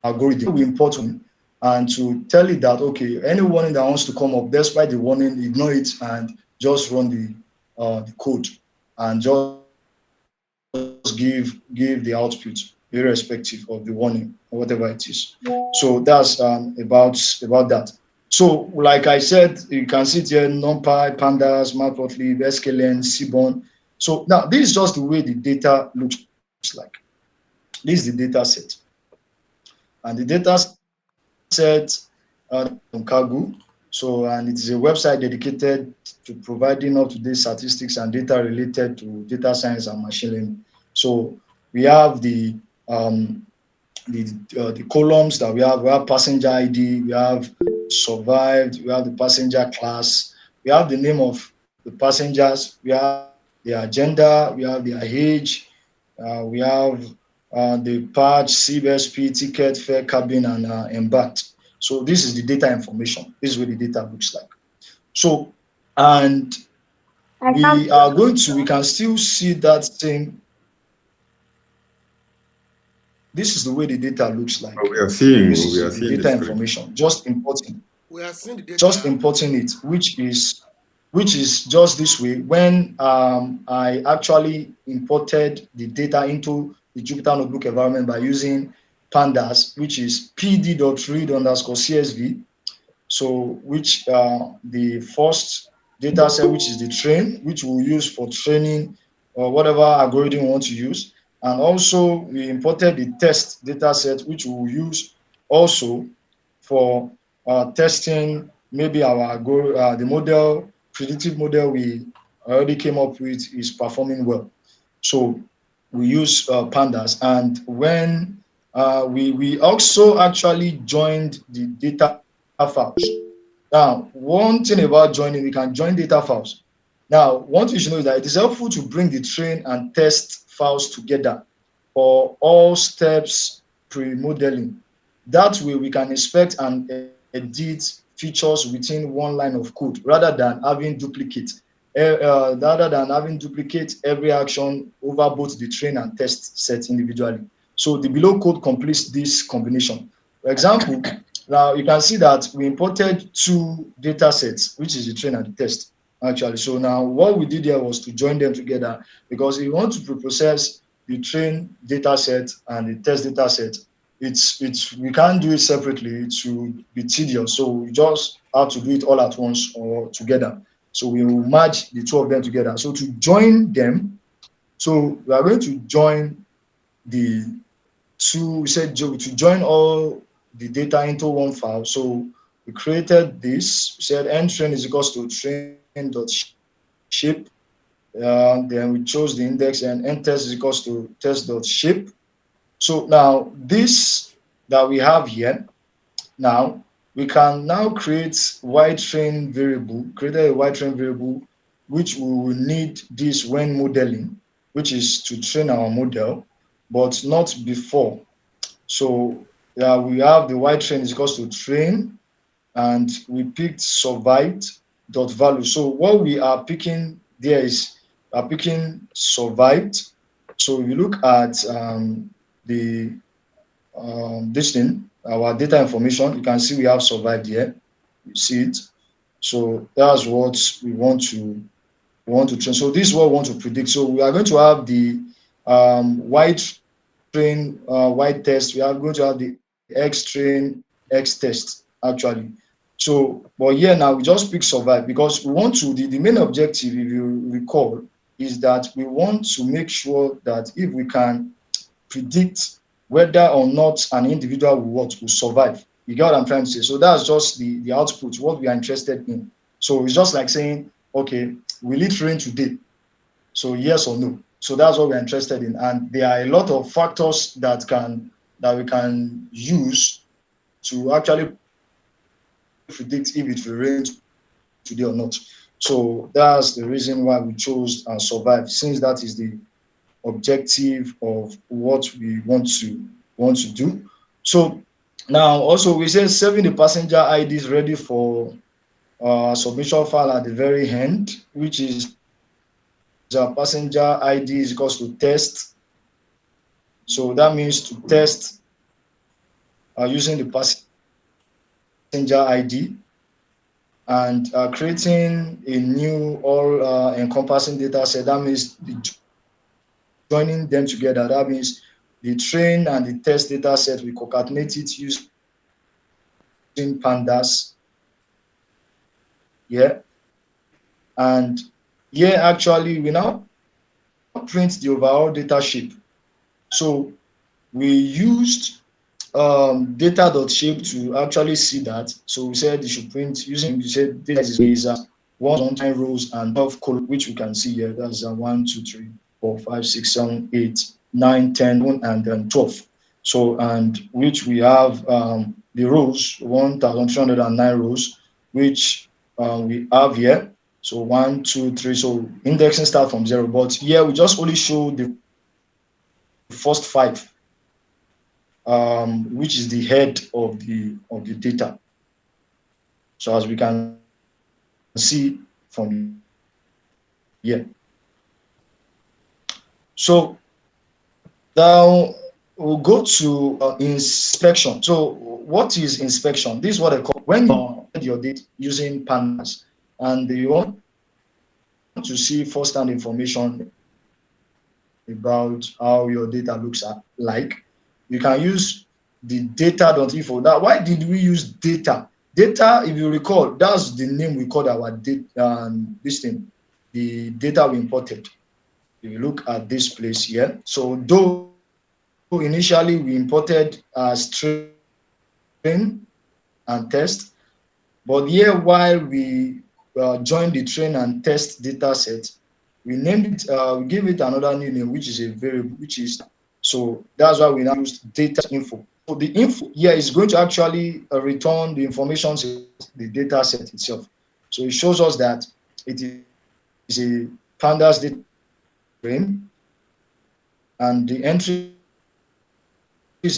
Speaker 3: algorithm. We import one and to tell it that okay, any warning that wants to come up, despite the warning, ignore it and just run the code and just give the output irrespective of the warning or whatever it is. So that's about that. So like I said, you can see here NumPy, Pandas, Matplotlib, sklearn, Seaborn. So now this is just the way the data looks like. This is the data set. And the data set on Kaggle. So, and it's a website dedicated to providing up-to-date statistics and data related to data science and machine learning. So, we have the columns that we have passenger ID, we have survived, we have the passenger class, we have the name of the passengers, we have the their gender, we have their age, we have the patch, CBSP, ticket, fare, cabin, and embarked. So this is the data information. This is what the data looks like. So, and
Speaker 6: I can't
Speaker 3: we
Speaker 6: hear
Speaker 3: are going
Speaker 6: you,
Speaker 3: to, we
Speaker 6: sir.
Speaker 3: can still see that same, this is the way the data looks like.
Speaker 2: We are seeing
Speaker 3: This
Speaker 2: we
Speaker 3: is
Speaker 2: are
Speaker 3: the
Speaker 2: seeing the
Speaker 3: data
Speaker 2: screen.
Speaker 3: information, just importing
Speaker 1: We are seeing the
Speaker 3: just
Speaker 1: data.
Speaker 3: importing it, which is just this way. When I actually imported the data into the Jupyter Notebook environment by using pandas, which is pd.read_csv. So which the first data set, which is the train, which we'll use for training or whatever algorithm we want to use. And also we imported the test data set, which we'll use also for testing maybe the model, predictive model we already came up with is performing well. So we use pandas, and when we also actually joined the data files. Now, one thing about joining, we can join data files. Now, one thing you should know is that it is helpful to bring the train and test files together for all steps pre-modeling. That way, we can inspect and edit features within one line of code rather than having duplicate every action over both the train and test set individually. So the below code completes this combination. For example, now you can see that we imported two data sets, which is the train and the test actually. So now what we did here was to join them together, because if you want to preprocess the train data set and the test data set, it's we can't do it separately. It will be tedious. So we just have to do it all at once or together. So we will merge the two of them together. So to join them, so we are going to join the two, we said to join all the data into one file. So we created this, we said n_train is equals to train.shape. Then we chose the index, and n_test is equals to test.shape. So now this that we have here, now we can now create y_train variable, created a y_train variable, which we will need this when modeling, which is to train our model, but not before. So we have the y_train is equals to train, and we picked survived.value. So what we are picking there is picking survived. So if you look at the this thing, our data information, you can see we have survived here. You see it. So that's what we want to train. So this is what we want to predict. So we are going to have the y_train y_test. We are going to have the x_train x_test actually. So, but here now we just pick survive because we want to, the main objective, if you recall, is that we want to make sure that if we can predict whether or not an individual will survive. You get what I'm trying to say? So that's just the output, what we are interested in. So it's just like saying, okay, will it rain today? So yes or no. So that's what we're interested in. And there are a lot of factors that we can use to actually predict if it will rain today or not. So that's the reason why we chose survive, since that is the objective of what we want to do. So now also we say saving the passenger IDs ready for submission file at the very end, which is passenger ID is equals to test. So that means to test using the passenger ID and creating a new all encompassing data set. That means joining them together. That means the train and the test data set, we concatenate it using pandas. Yeah. And here actually we now print the overall data shape. So we used data.shape to actually see that. So we said you should print using, we said data is 109 rows and 12 columns, which we can see here. That's 1, 2, 3, 4, 5, 6, 7, 8, 9, 10, and then 12. So, and which we have the rows, 1,309 rows, which we have here. So 1, 2, 3. So indexing start from 0. But here we just only show the first 5, which is the head of the data. So as we can see from here. So now we'll go to inspection. So what is inspection? This is what I call when you add your data using pandas and you want to see first-hand information about how your data looks like. You can use the data.info. Now, why did we use data? Data, if you recall, that's the name we called our data, this thing, the data we imported. If you look at this place here, so though initially we imported string and test, but here while we joined the train and test data set, we named it, we gave it another new name, which is a variable, which is, so that's why we now use data info. So the info here is going to actually return the information to the data set itself. So it shows us that it is a pandas data frame, and the entries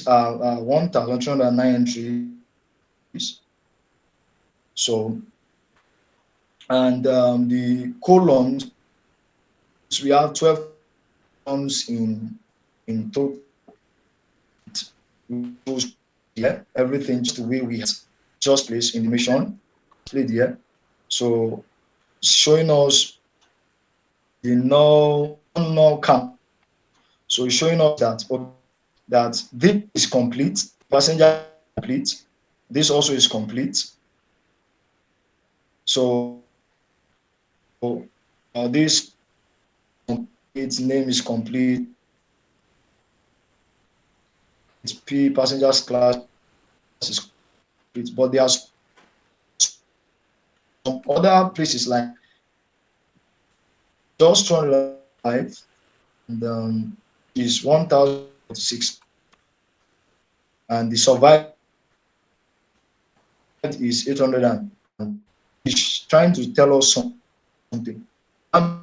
Speaker 3: are 1,309 entries. So, and the columns, we have 12 columns in total. Yeah, everything just the way we had just placed in the mission played here. So showing us the no count. So it's showing us that this is complete, passenger complete. This also is complete. So this its name is complete. It's P passengers class is complete, but there are some other places like just 205 and is 1,046, and the survived is 800, and it's trying to tell us something. And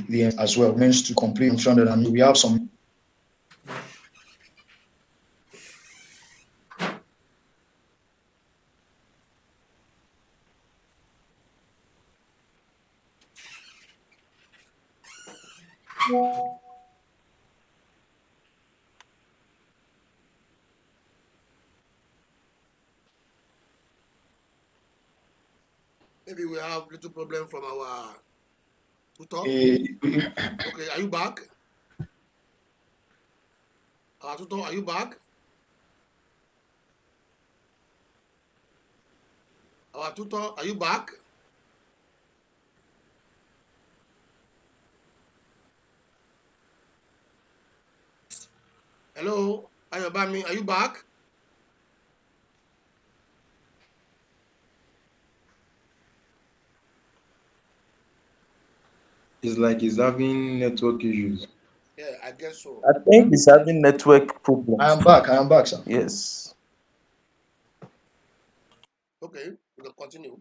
Speaker 3: the as well means to complete 200, and we have some.
Speaker 1: Maybe we have little problem from our tutor.
Speaker 3: Uh,
Speaker 1: Okay, are you back? Our tutor, are you back? Our tutor, are you back? Hello, Ayobami, are you back?
Speaker 8: It's like he's having network issues.
Speaker 1: Yeah, I guess so.
Speaker 4: I think he's having network
Speaker 3: I
Speaker 4: problems.
Speaker 3: am back. I am back, sir.
Speaker 4: Yes.
Speaker 1: Okay, we can continue.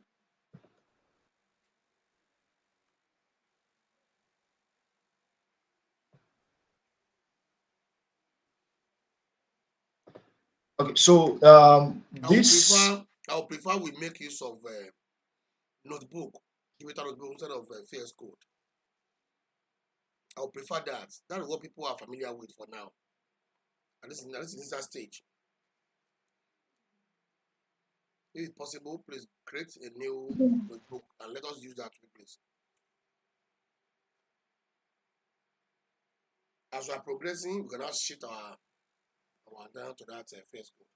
Speaker 3: Okay, so
Speaker 1: I would prefer we make use of notebook, Jupyter notebook instead of VS Code. I would prefer that. That is what people are familiar with for now. And this is that stage. If it's possible, please create a new notebook and let us use that to replace. As we are progressing, we can now shift our down to that VS Code.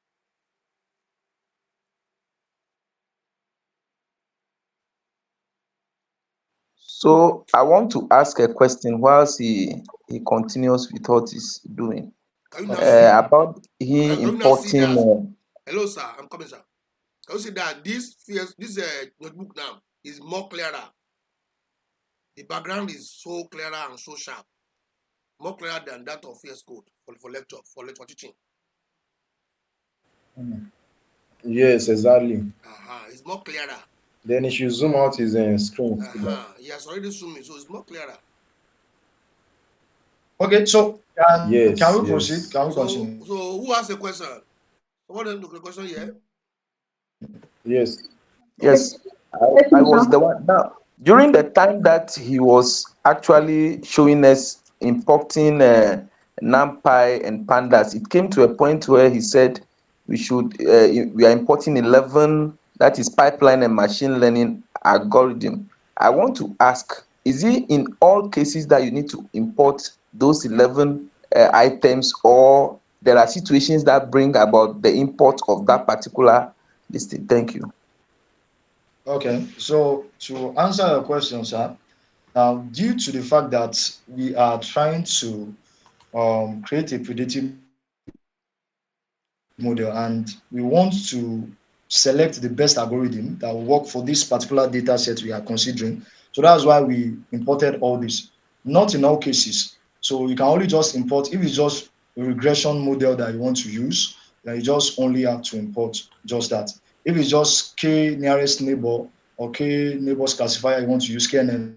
Speaker 4: So I want to ask a question whilst he continues with what he's doing.
Speaker 1: Can you now see?
Speaker 4: About him
Speaker 1: Can you now see that?
Speaker 4: importing.
Speaker 1: Hello, sir. I'm coming, sir. Can you see that this notebook now is more clearer? The background is so clearer and so sharp, more clearer than that of VS Code for lecture, for teaching.
Speaker 8: Yes, exactly.
Speaker 1: It's more clearer.
Speaker 8: Then he should zoom out his screen.
Speaker 1: He has already zoomed in, so it's more clearer.
Speaker 3: Okay, so can
Speaker 8: Yes,
Speaker 3: we proceed?
Speaker 8: yes.
Speaker 3: Can we
Speaker 1: So
Speaker 3: continue?
Speaker 1: who has a question? What is the question here?
Speaker 8: Yes.
Speaker 4: Yes, I was the one. Now, during the time that he was actually showing us importing NumPy and Pandas, it came to a point where he said we are importing 11, that is pipeline and machine learning algorithm. I want to ask, is it in all cases that you need to import those 11 items, or there are situations that bring about the import of that particular listing? Thank you.
Speaker 3: Okay, so to answer your question, sir, due to the fact that we are trying to create a predictive model and we want to select the best algorithm that will work for this particular data set we are considering. So that's why we imported all this. Not in all cases. So you can only just import if it's just a regression model that you want to use, then you just only have to import just that. If it's just k nearest neighbor or k neighbors classifier you want to use KNN,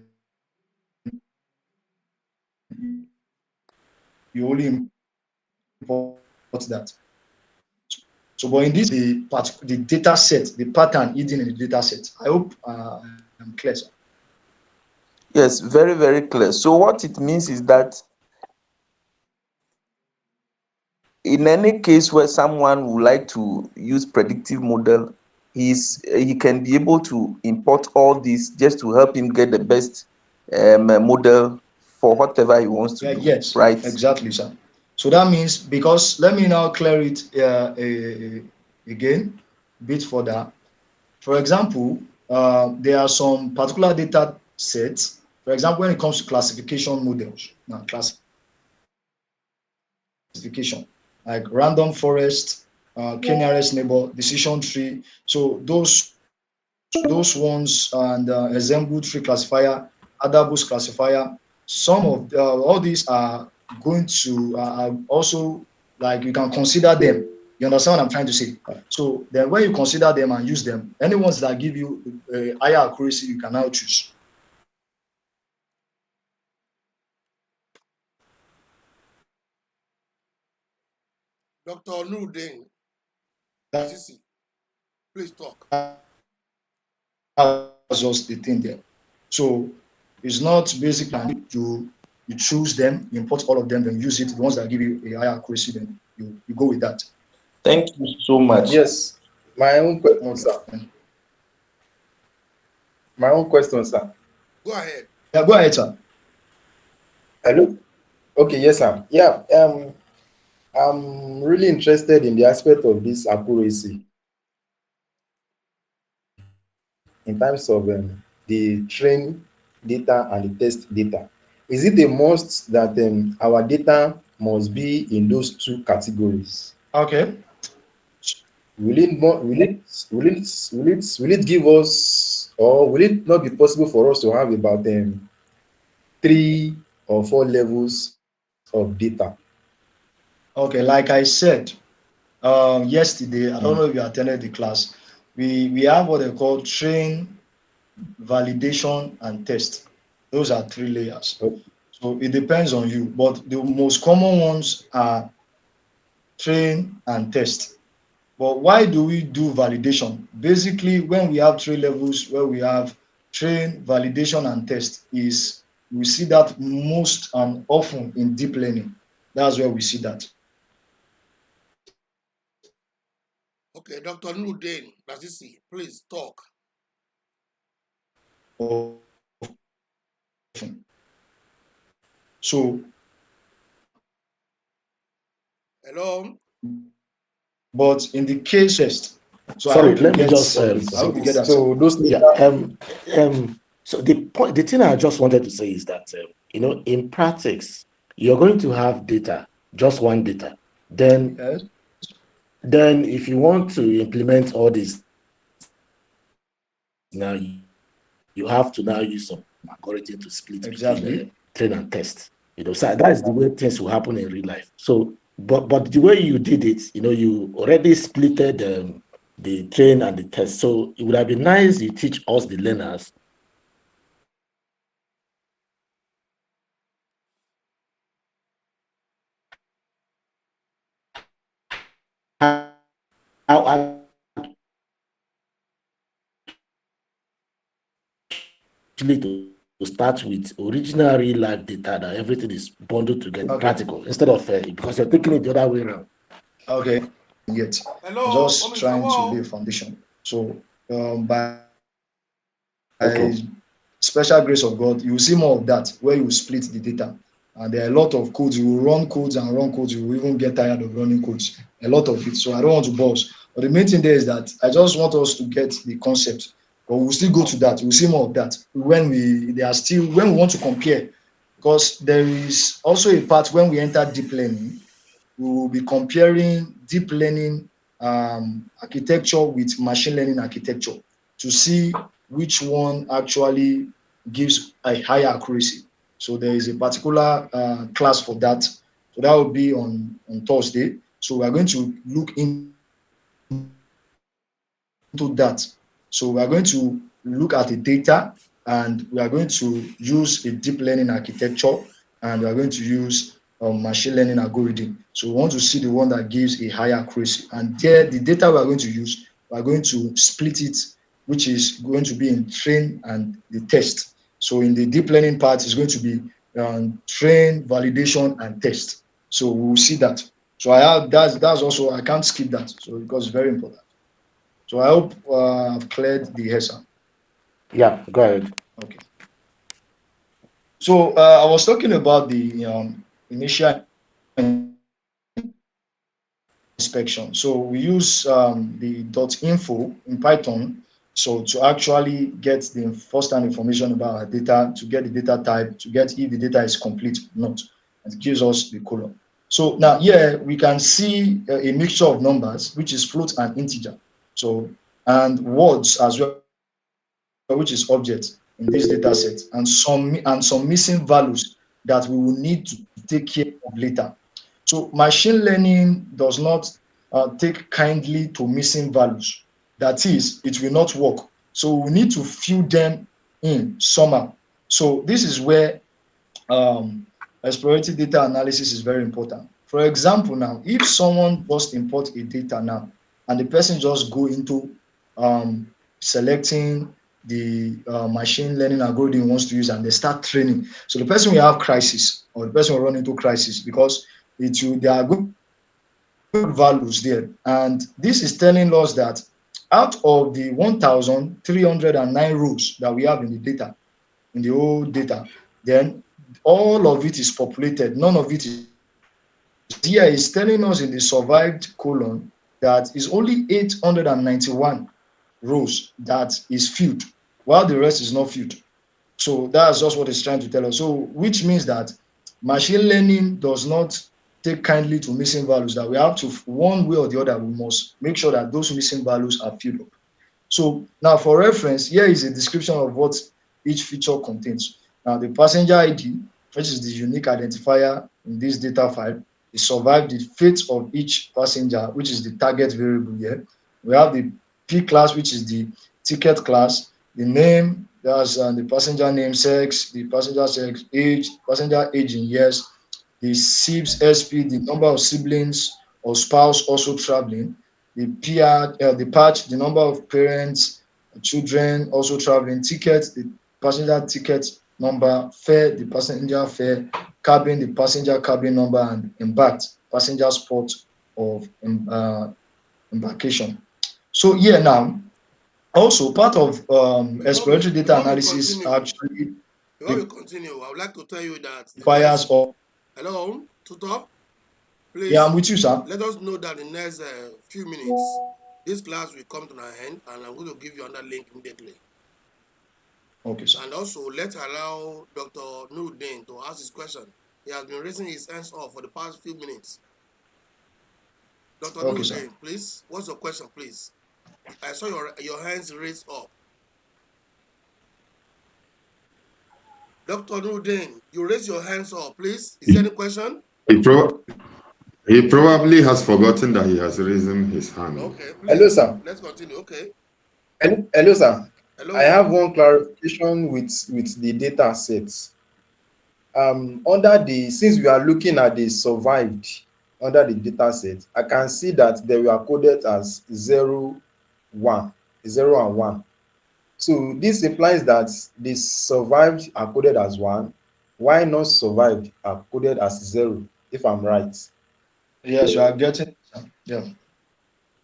Speaker 3: you only import that. So, but in this, the data set, the pattern hidden in the data set. I hope I'm clear, sir.
Speaker 4: Yes, very, very clear. So what it means is that in any case where someone would like to use predictive model, he can be able to import all this just to help him get the best model for whatever he wants to
Speaker 3: Yeah,
Speaker 4: do,
Speaker 3: yes,
Speaker 4: right?
Speaker 3: exactly, sir. So that means, because let me now clear it again, bit further. For example, there are some particular data sets. For example, when it comes to classification models, now classification like random forest, k-nearest neighbor, decision tree. So those ones, and ensemble tree classifier, Adabus classifier. Some of all these are going to are also, like, you can consider them. You understand what I'm trying to say? So then, when you consider them and use them, any ones that give you higher accuracy, you can now choose.
Speaker 1: Dr. Nuruddin,
Speaker 3: That's
Speaker 1: Assisi, please talk.
Speaker 3: just the thing there. So it's not basically you choose them, you import all of them, then use it. The ones that give you a higher accuracy, then you go with that.
Speaker 4: Thank you so much.
Speaker 8: Yes. My own question,
Speaker 3: Okay.
Speaker 8: sir. My own question, sir.
Speaker 1: Go ahead.
Speaker 3: Yeah, go ahead, sir.
Speaker 8: Hello. Okay, yes, sir. Yeah. I'm really interested in the aspect of this accuracy in terms of the train data and the test data. Is it a must that our data must be in those two categories?
Speaker 3: Okay.
Speaker 8: Will it give us, or will it not be possible for us to have about 3 or 4 levels of data?
Speaker 3: Okay, like I said yesterday, I don't know if you attended the class. We have what they call train, validation, and test. Those are 3 layers. So it depends on you, but the most common ones are train and test. But why do we do validation? Basically, when we have 3 levels, where we have train, validation, and test, is we see that most and often in deep learning. That's where we see that.
Speaker 1: Okay, Dr. Nuruddin, Assisi, please talk.
Speaker 3: So,
Speaker 1: Hello.
Speaker 3: but in the case test, so I
Speaker 5: Sorry,
Speaker 3: hope you
Speaker 5: let me
Speaker 3: get.
Speaker 5: just
Speaker 3: I hope you get that.
Speaker 8: So those
Speaker 5: yeah.
Speaker 8: data,
Speaker 5: So the thing I just wanted to say is that in practice, you're going to have data, just one data.
Speaker 3: Yes.
Speaker 5: Then if you want to implement all this, now you have to now use some algorithm to split between
Speaker 3: Exactly.
Speaker 5: train and test. So that is the way things will happen in real life. So but the way you did it, you already splitted the train and the test. So it would have been nice you teach us the learners how actually to start with original real life data that everything is bundled together,
Speaker 3: Okay.
Speaker 5: practical, instead of because you're taking it the other way around.
Speaker 3: Okay. Yet,
Speaker 1: Hello,
Speaker 3: just trying to lay a foundation. So, by
Speaker 5: Okay.
Speaker 3: special grace of God, you will see more of that where you split the data. And there are a lot of codes. You will run codes and run codes. You will even get tired of running codes. A lot of it. So I don't want to boast. But the main thing there is that I just want us to get the concept. But we'll still go to that. We'll see more of that when we want to compare. Because there is also a part when we enter deep learning, we will be comparing deep learning architecture with machine learning architecture to see which one actually gives a higher accuracy. So there is a particular class for that. So that will be on Thursday. So we are going to look into that. So we are going to look at the data and we are going to use a deep learning architecture and we are going to use machine learning algorithm. So we want to see the one that gives a higher accuracy. And there, the data we are going to use, we are going to split it, which is going to be in train and the test. So in the deep learning part, it's going to be train, validation, and test. So we will see that. So I have that's also I can't skip that. So because it's very important. So I hope I've cleared the HESA.
Speaker 5: Yeah, go ahead.
Speaker 3: Okay. So I was talking about the initial inspection. So we use the .info in Python. So to actually get the first-hand information about our data, to get the data type, to get if the data is complete or not, and it gives us the column. So now here we can see a mixture of numbers, which is float and integer. So and words as well, which is object in this data set, and some missing values that we will need to take care of later. So machine learning does not take kindly to missing values. That is, it will not work. So we need to fill them in somehow. So this is where exploratory data analysis is very important. For example, now, if someone just import a data now, and the person just go into selecting the machine learning algorithm he wants to use, and they start training. So the person will have crisis, or the person will run into crisis because there are good values there. And this is telling us that out of the 1,309 rows that we have in the data, in the whole data, then all of it is populated. None of it is here. Is telling us in the survived column that is only 891 rows that is filled, while the rest is not filled. So that's just what it's trying to tell us. So which means that machine learning does not take kindly to missing values, that we have to, one way or the other, we must make sure that those missing values are filled up. So now for reference, here is a description of what each feature contains. Now the passenger ID, which is the unique identifier in this data file, is survived the fate of each passenger, which is the target variable here. We have the P class, which is the ticket class, the name, that's the passenger name, sex, the passenger sex, age, passenger age in years, the SIBS SP, the number of siblings or spouse also traveling, the PR, the patch, the number of parents, children also traveling, tickets, the passenger ticket number, fare, the passenger fare, cabin, the passenger cabin number, and embarked, passenger spot of embarkation. So here now, also part of exploratory data analysis actually
Speaker 1: before we continue, I would like to tell you that the
Speaker 3: requires
Speaker 1: next
Speaker 3: of,
Speaker 1: hello, tutor,
Speaker 3: yeah,
Speaker 1: please
Speaker 3: I'm with you, sir.
Speaker 1: let us know that in the next few minutes, this class will come to an end, and I'm going to give you another link immediately.
Speaker 3: Okay, sir.
Speaker 1: And also, let's allow Dr. Nuruddin to ask his question. He has been raising his hands up for the past few minutes. Dr.
Speaker 3: Okay,
Speaker 1: Nuruddin,
Speaker 3: sir.
Speaker 1: please, what's your question, please? I saw your hands raised up. Dr. Nuruddin, you raise your hands up, please. Is there any question?
Speaker 2: It prob- He probably has forgotten that he has risen his hand.
Speaker 1: Okay,
Speaker 8: Hello,
Speaker 1: please,
Speaker 8: sir.
Speaker 1: let's continue. Okay.
Speaker 8: Hello, sir.
Speaker 1: Hello.
Speaker 8: I have one clarification with the data sets. Since we are looking at the survived under the data set, I can see that they were coded as 0, 1, 0 and 1. So this implies that the survived are coded as 1, while not survived are coded as 0, if I'm right.
Speaker 3: Yes, you are getting. Yeah.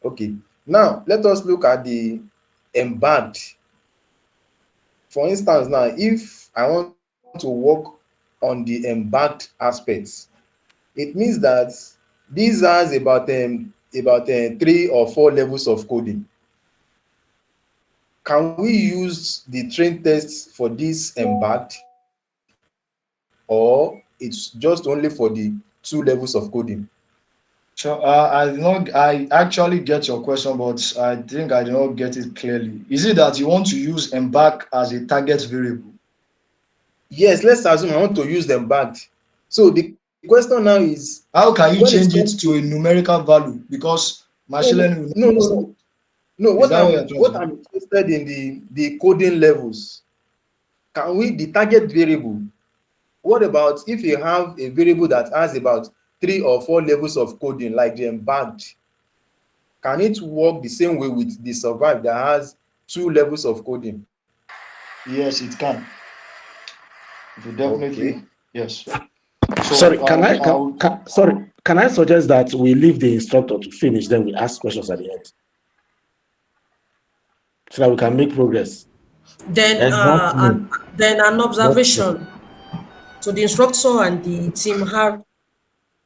Speaker 8: Okay. Now let us look at the embarked. For instance, now if I want to work on the embarked aspects, it means that this has about 3 or 4 levels of coding. Can we use the train tests for this embarked, or it's just only for the 2 levels of coding?
Speaker 3: So I actually get your question, but I think I did not get it clearly. Is it that you want to use embark as a target variable?
Speaker 8: Yes, let's assume I want to use embarked. So the question now is,
Speaker 3: How can you
Speaker 8: when it
Speaker 3: change it
Speaker 8: comes
Speaker 3: to a numerical value? Because machine
Speaker 8: no,
Speaker 3: learning will
Speaker 8: no,
Speaker 3: not
Speaker 8: no,
Speaker 3: understand.
Speaker 8: no, no.
Speaker 3: Is
Speaker 8: What
Speaker 3: that what you're
Speaker 8: I'm
Speaker 3: trying to
Speaker 8: what
Speaker 3: do?
Speaker 8: I'm interested in the coding levels. Can we the target variable? What about if you have a variable that has about 3 or 4 levels of coding, like the embarked? Can it work the same way with the survived that has 2 levels of coding?
Speaker 3: Yes, it can. It will
Speaker 8: Okay.
Speaker 3: definitely, yes. So
Speaker 5: Sorry, can I suggest that we leave the instructor to finish, then we ask questions at the end, so that we can make progress.
Speaker 4: Exactly.
Speaker 7: Then an
Speaker 5: Exactly.
Speaker 7: observation. So the instructor and the team have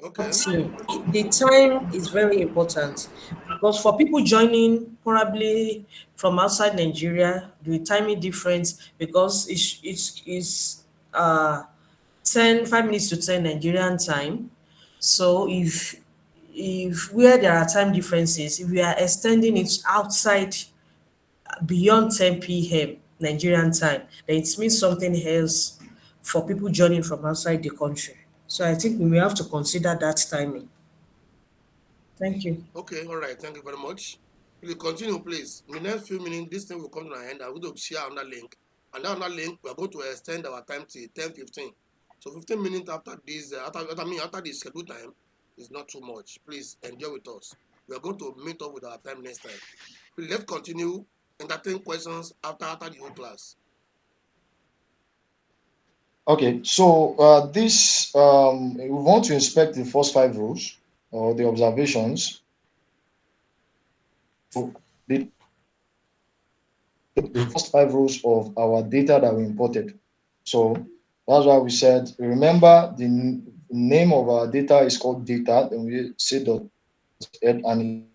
Speaker 1: Okay.
Speaker 7: team. The time is very important because for people joining probably from outside Nigeria, the timing difference because it's 5 minutes to 10 Nigerian time. So if where there are time differences, if we are extending it outside beyond 10 p.m. Nigerian time, then it means something else for people joining from outside the country. So I think we may have to consider that timing. Thank you.
Speaker 1: Okay. All right. Thank you very much. Please continue, please. In the next few minutes, this thing will come to an end. I'm going to share another link. And that another link, we are going to extend our time to 10:15. So 15 minutes after this, after the scheduled time is not too much. Please enjoy with us. We are going to meet up with our time next time. Please, let's continue entertain questions after the whole class.
Speaker 3: okay. So this we want to inspect the first 5 rows or the observations. So the first 5 rows of our data that we imported. So that's why we said, remember the name of our data is called data, then we say dot head and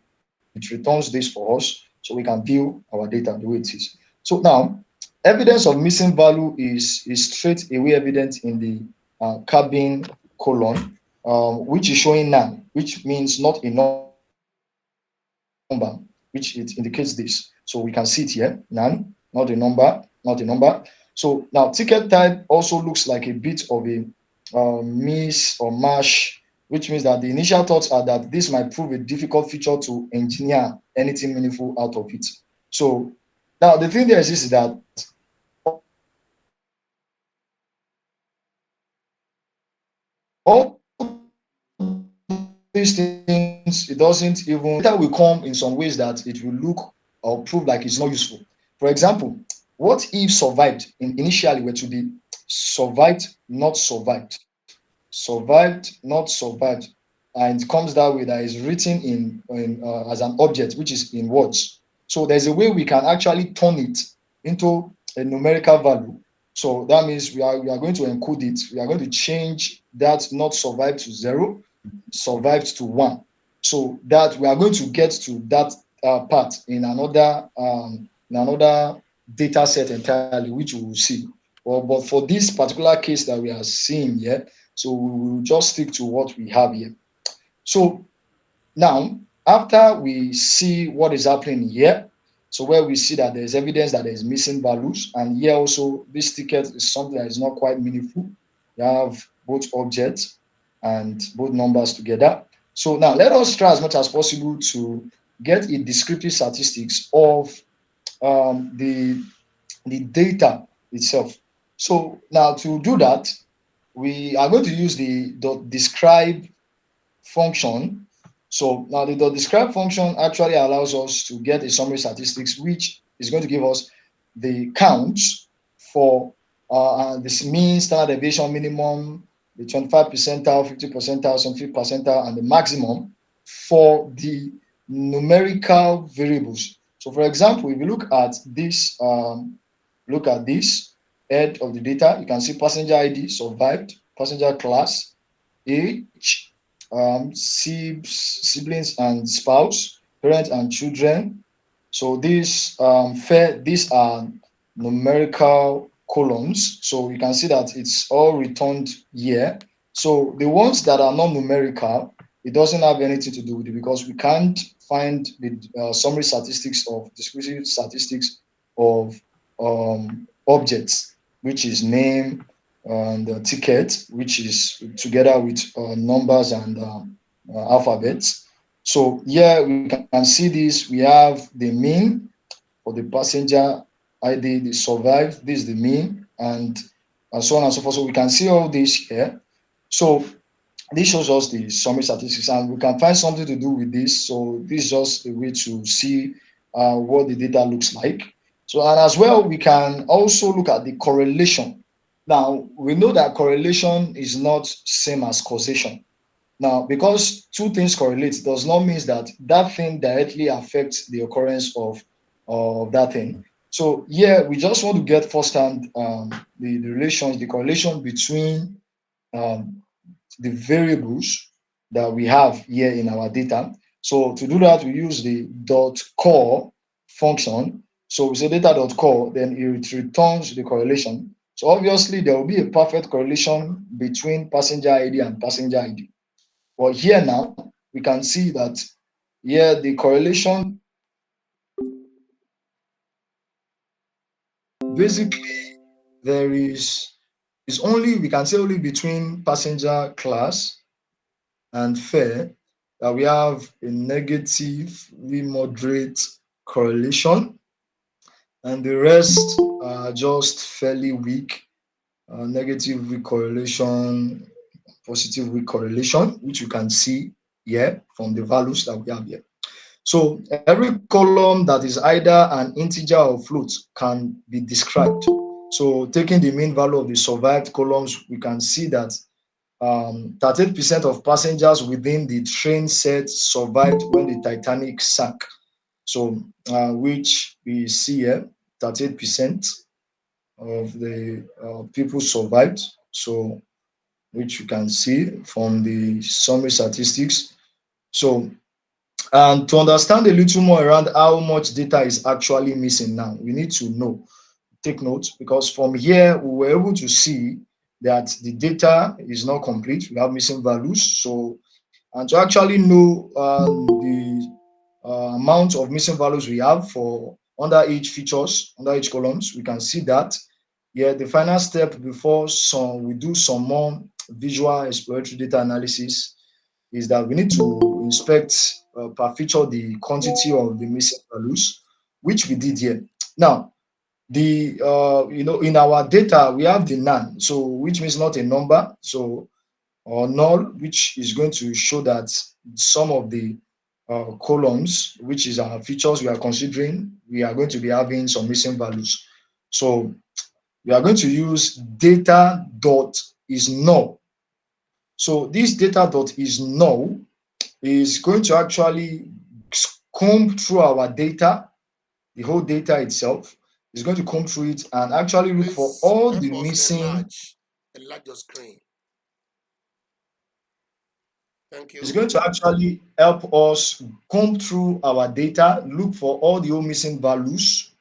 Speaker 3: it returns this for us so we can view our data the way it is. So now, evidence of missing value is straight away evident in the cabin colon, which is showing none, which means not a number, which it indicates this. So we can see it here, none, not a number, not a number. So now ticket type also looks like a bit of a miss or mash, which means that the initial thoughts are that this might prove a difficult feature to engineer anything meaningful out of it. So now the thing there is that all these things, it doesn't even, data will come in some ways that it will look or prove like it's not useful. For example, what if survived initially were to be survived, not survived? Survived, not survived. And it comes that way that is written in as an object, which is in words. So there's a way we can actually turn it into a numerical value. So that means we are going to encode it. We are going to change that not survived to 0, survived to 1. So that we are going to get to that part in another data set entirely, which we will see. Well, but for this particular case that we are seeing here, so we will just stick to what we have here. So now, after we see what is happening here, so where we see that there's evidence that there's missing values, and here also this ticket is something that is not quite meaningful. You have both objects and both numbers together. So now let us try as much as possible to get a descriptive statistics of the data itself. So now to do that, we are going to use the .describe function. So now the .describe function actually allows us to get a summary statistics, which is going to give us the counts for this mean, standard deviation, minimum, the 25 percentile, 50 percentile, some 50 percentile, and the maximum for the numerical variables. So for example, if you look at this head of the data, you can see passenger ID, survived, passenger class, age, siblings and spouse, parents and children. So these are numerical columns. So you can see that it's all returned here. So the ones that are not numerical, it doesn't have anything to do with it because we can't find the summary statistics of descriptive statistics of objects, which is name and ticket, which is together with numbers and alphabets. So here we can see this. We have the mean for the passenger ID, the survived, this is the mean, and so on and so forth. So we can see all this here. So this shows us the summary statistics, and we can find something to do with this. So this is just a way to see what the data looks like. So, and as well, we can also look at the correlation. Now, we know that correlation is not same as causation. Now, because two things correlate does not mean that that thing directly affects the occurrence of that thing. So here, we just want to get firsthand the relations, the correlation between um, the variables that we have here in our data. So to do that, we use the .core function. So we say data.core, then it returns the correlation. So obviously there will be a perfect correlation between passenger ID and passenger ID. But here now, we can see that here the correlation basically there is only, we can say only between passenger class and fare that we have a negatively moderate correlation, and the rest are just fairly weak, negative weak correlation, positive weak correlation, which you can see here from the values that we have here. So every column that is either an integer or float can be described. So taking the mean value of the survived columns, we can see that 38% of passengers within the train set survived when the Titanic sank. So, which we see here, 38% of the people survived. So, which you can see from the summary statistics. So, and to understand a little more around how much data is actually missing now, we need to know, take note, because from here we were able to see that the data is not complete. We have missing values. So, and to actually know the amount of missing values we have for under each features, under each columns, we can see that. Yeah, the final step before we do some more visual exploratory data analysis is that we need to inspect per feature the quantity of the missing values, which we did here. Now, the in our data we have the none, so which means not a number, so or null, which is going to show that some of the columns, which is our features we are considering, we are going to be having some missing values. So we are going to use data dot is null. So this data dot is null is going to actually comb through our data, the whole data itself is going to comb through it and actually look for
Speaker 1: Please
Speaker 3: all
Speaker 1: help
Speaker 3: the
Speaker 1: us
Speaker 3: missing.
Speaker 1: enlarge your screen. Thank
Speaker 3: It's
Speaker 1: you.
Speaker 3: going to actually help us comb through our data, look for all the old missing values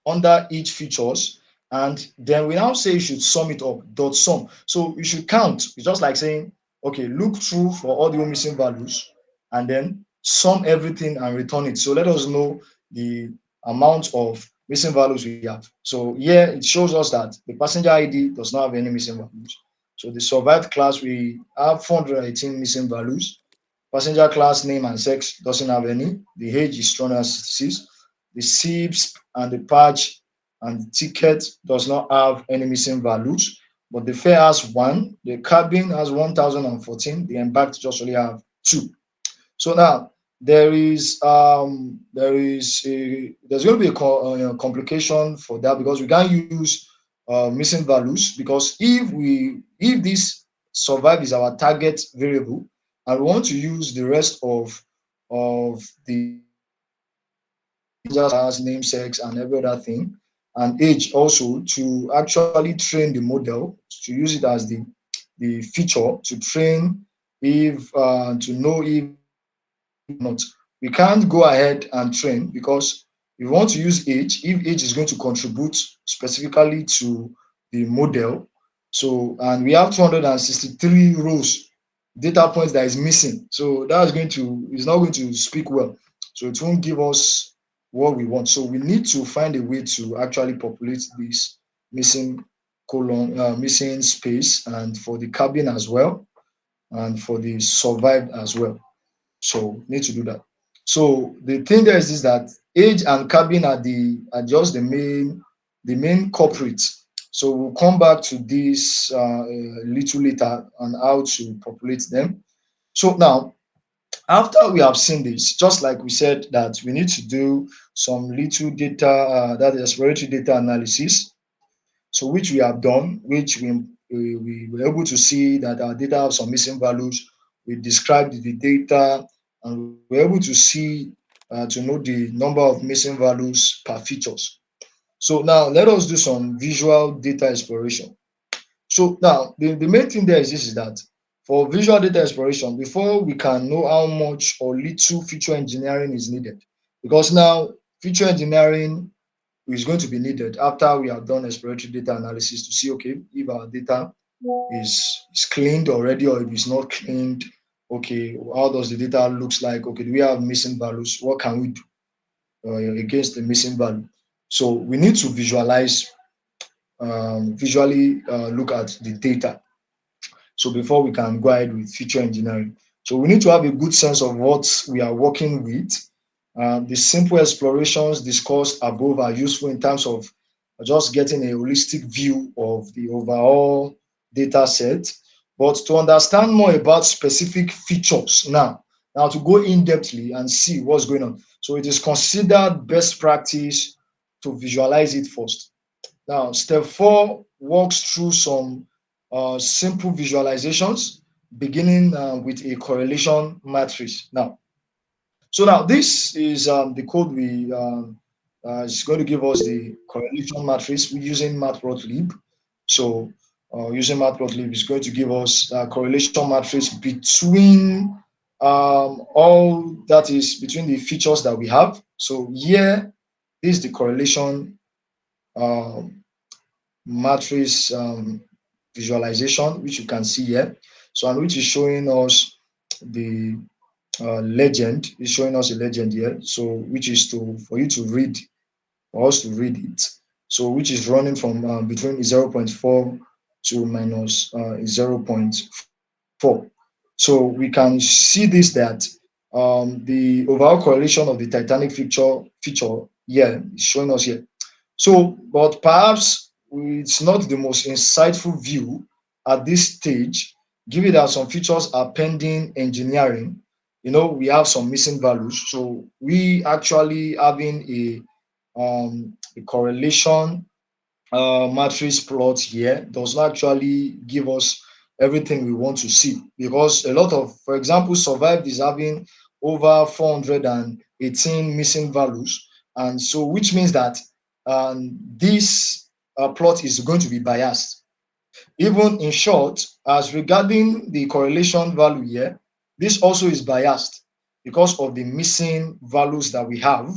Speaker 3: under each features, and then we now say you should sum it up, dot sum. So you should count. It's just like saying, okay, look through for all the old missing values and then sum everything and return it. So let us know the amount of missing values we have. So here it shows us that the passenger ID does not have any missing values. So the survived class, we have 418 missing values. Passenger class name and sex doesn't have any. The age is 266. The SIBS and the patch and the ticket does not have any missing values, but the fare has one. The cabin has 1014. The embarked just only have two. So now there's going to be a complication for that because we can't use missing values, because if this survive is our target variable and we want to use the rest of the just name, sex, and every other thing, and age also, to actually train the model, to use it as the feature to train, if to know if not. We can't go ahead and train because we want to use age. If age is going to contribute specifically to the model, so, and we have 263 rows, data points that is missing. So that's going to, is not going to speak well. So it won't give us what we want. So we need to find a way to actually populate this missing column, missing space, and for the cabin as well, and for the survived as well. So need to do that. So the thing there is that age and cabin are just the main culprits. So we'll come back to this little later on how to populate them. So now, after we have seen this, just like we said that we need to do some little data, that is exploratory data analysis. So which we have done, which we were able to see that our data have some missing values. We described the data and we're able to see to know the number of missing values per features. So now let us do some visual data exploration. So now the main thing there is this, is that for visual data exploration, before we can know how much or little feature engineering is needed, because now feature engineering is going to be needed after we have done exploratory data analysis to see, okay, if our data is cleaned already or if it's not cleaned. Okay, how does the data looks like? Okay, do we have missing values? What can we do against the missing value? So we need to visually look at the data. So before we can go ahead with feature engineering, so we need to have a good sense of what we are working with. The simple explorations discussed above are useful in terms of just getting a holistic view of the overall data set. But to understand more about specific features now to go in depthly and see what's going on. So it is considered best practice to visualize it first. Now, step 4 walks through some simple visualizations, beginning with a correlation matrix. Now this is the code we is going to give us the correlation matrix. We're using Matplotlib. So using Matplotlib is going to give us a correlation matrix between all that is between the features that we have. So here is the correlation um, matrix visualization, which you can see here. So, and which is showing us the legend, is showing us a legend here. So, which is for you to read, for us to read it. So, which is running from between 0.4 to minus 0.4. So, we can see this, that the overall correlation of the Titanic feature here is showing us here. So, but perhaps it's not the most insightful view at this stage, given that some features are pending engineering. We have some missing values. So we actually having a correlation matrix plot here does not actually give us everything we want to see, because a lot of, for example, survived is having over 418 missing values, and so which means that this plot is going to be biased. Even in short, as regarding the correlation value here, this also is biased because of the missing values that we have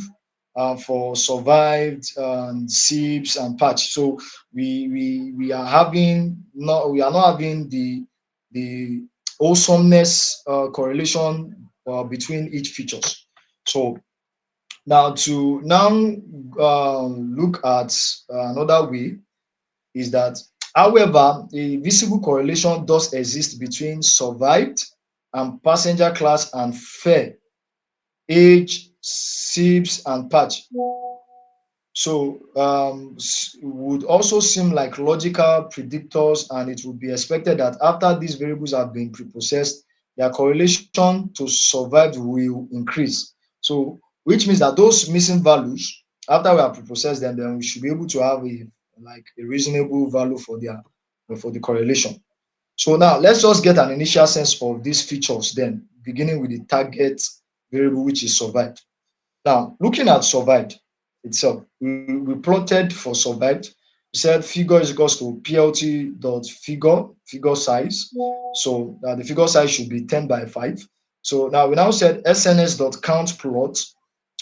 Speaker 3: for survived SIBs and patch. So we are not having the awesomeness correlation between each features. So now to look at another way is that, however, a visible correlation does exist between survived and passenger class and fare, age, SIBS, and patch. So would also seem like logical predictors, and it would be expected that after these variables have been preprocessed, their correlation to survived will increase. So which means that those missing values, after we have preprocessed them, then we should be able to have a reasonable value for the correlation. So now let's just get an initial sense of these features then, beginning with the target variable, which is survived. Now, looking at survived itself, we plotted for survived. We said figure is equals to PLT dot figure size. So the figure size should be 10 by 5. So now we now said SNS dot count plot.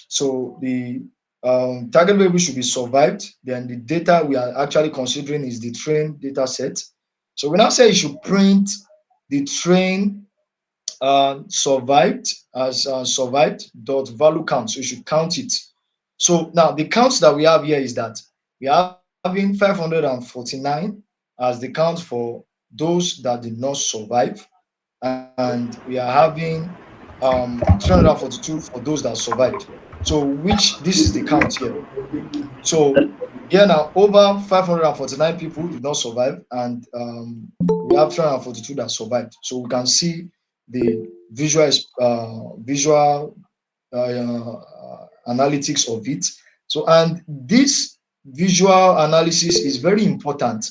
Speaker 3: So the target variable should be survived. Then the data we are actually considering is the train data set. So we now say you should print the train survived as survived dot value count. So you should count it. So now the counts that we have here is that we are having 549 as the count for those that did not survive, and we are having 342 for those that survived. So which this is the count here. So here now over 549 people did not survive, and we have 342 that survived. So we can see the visual analytics of it. So, and this visual analysis is very important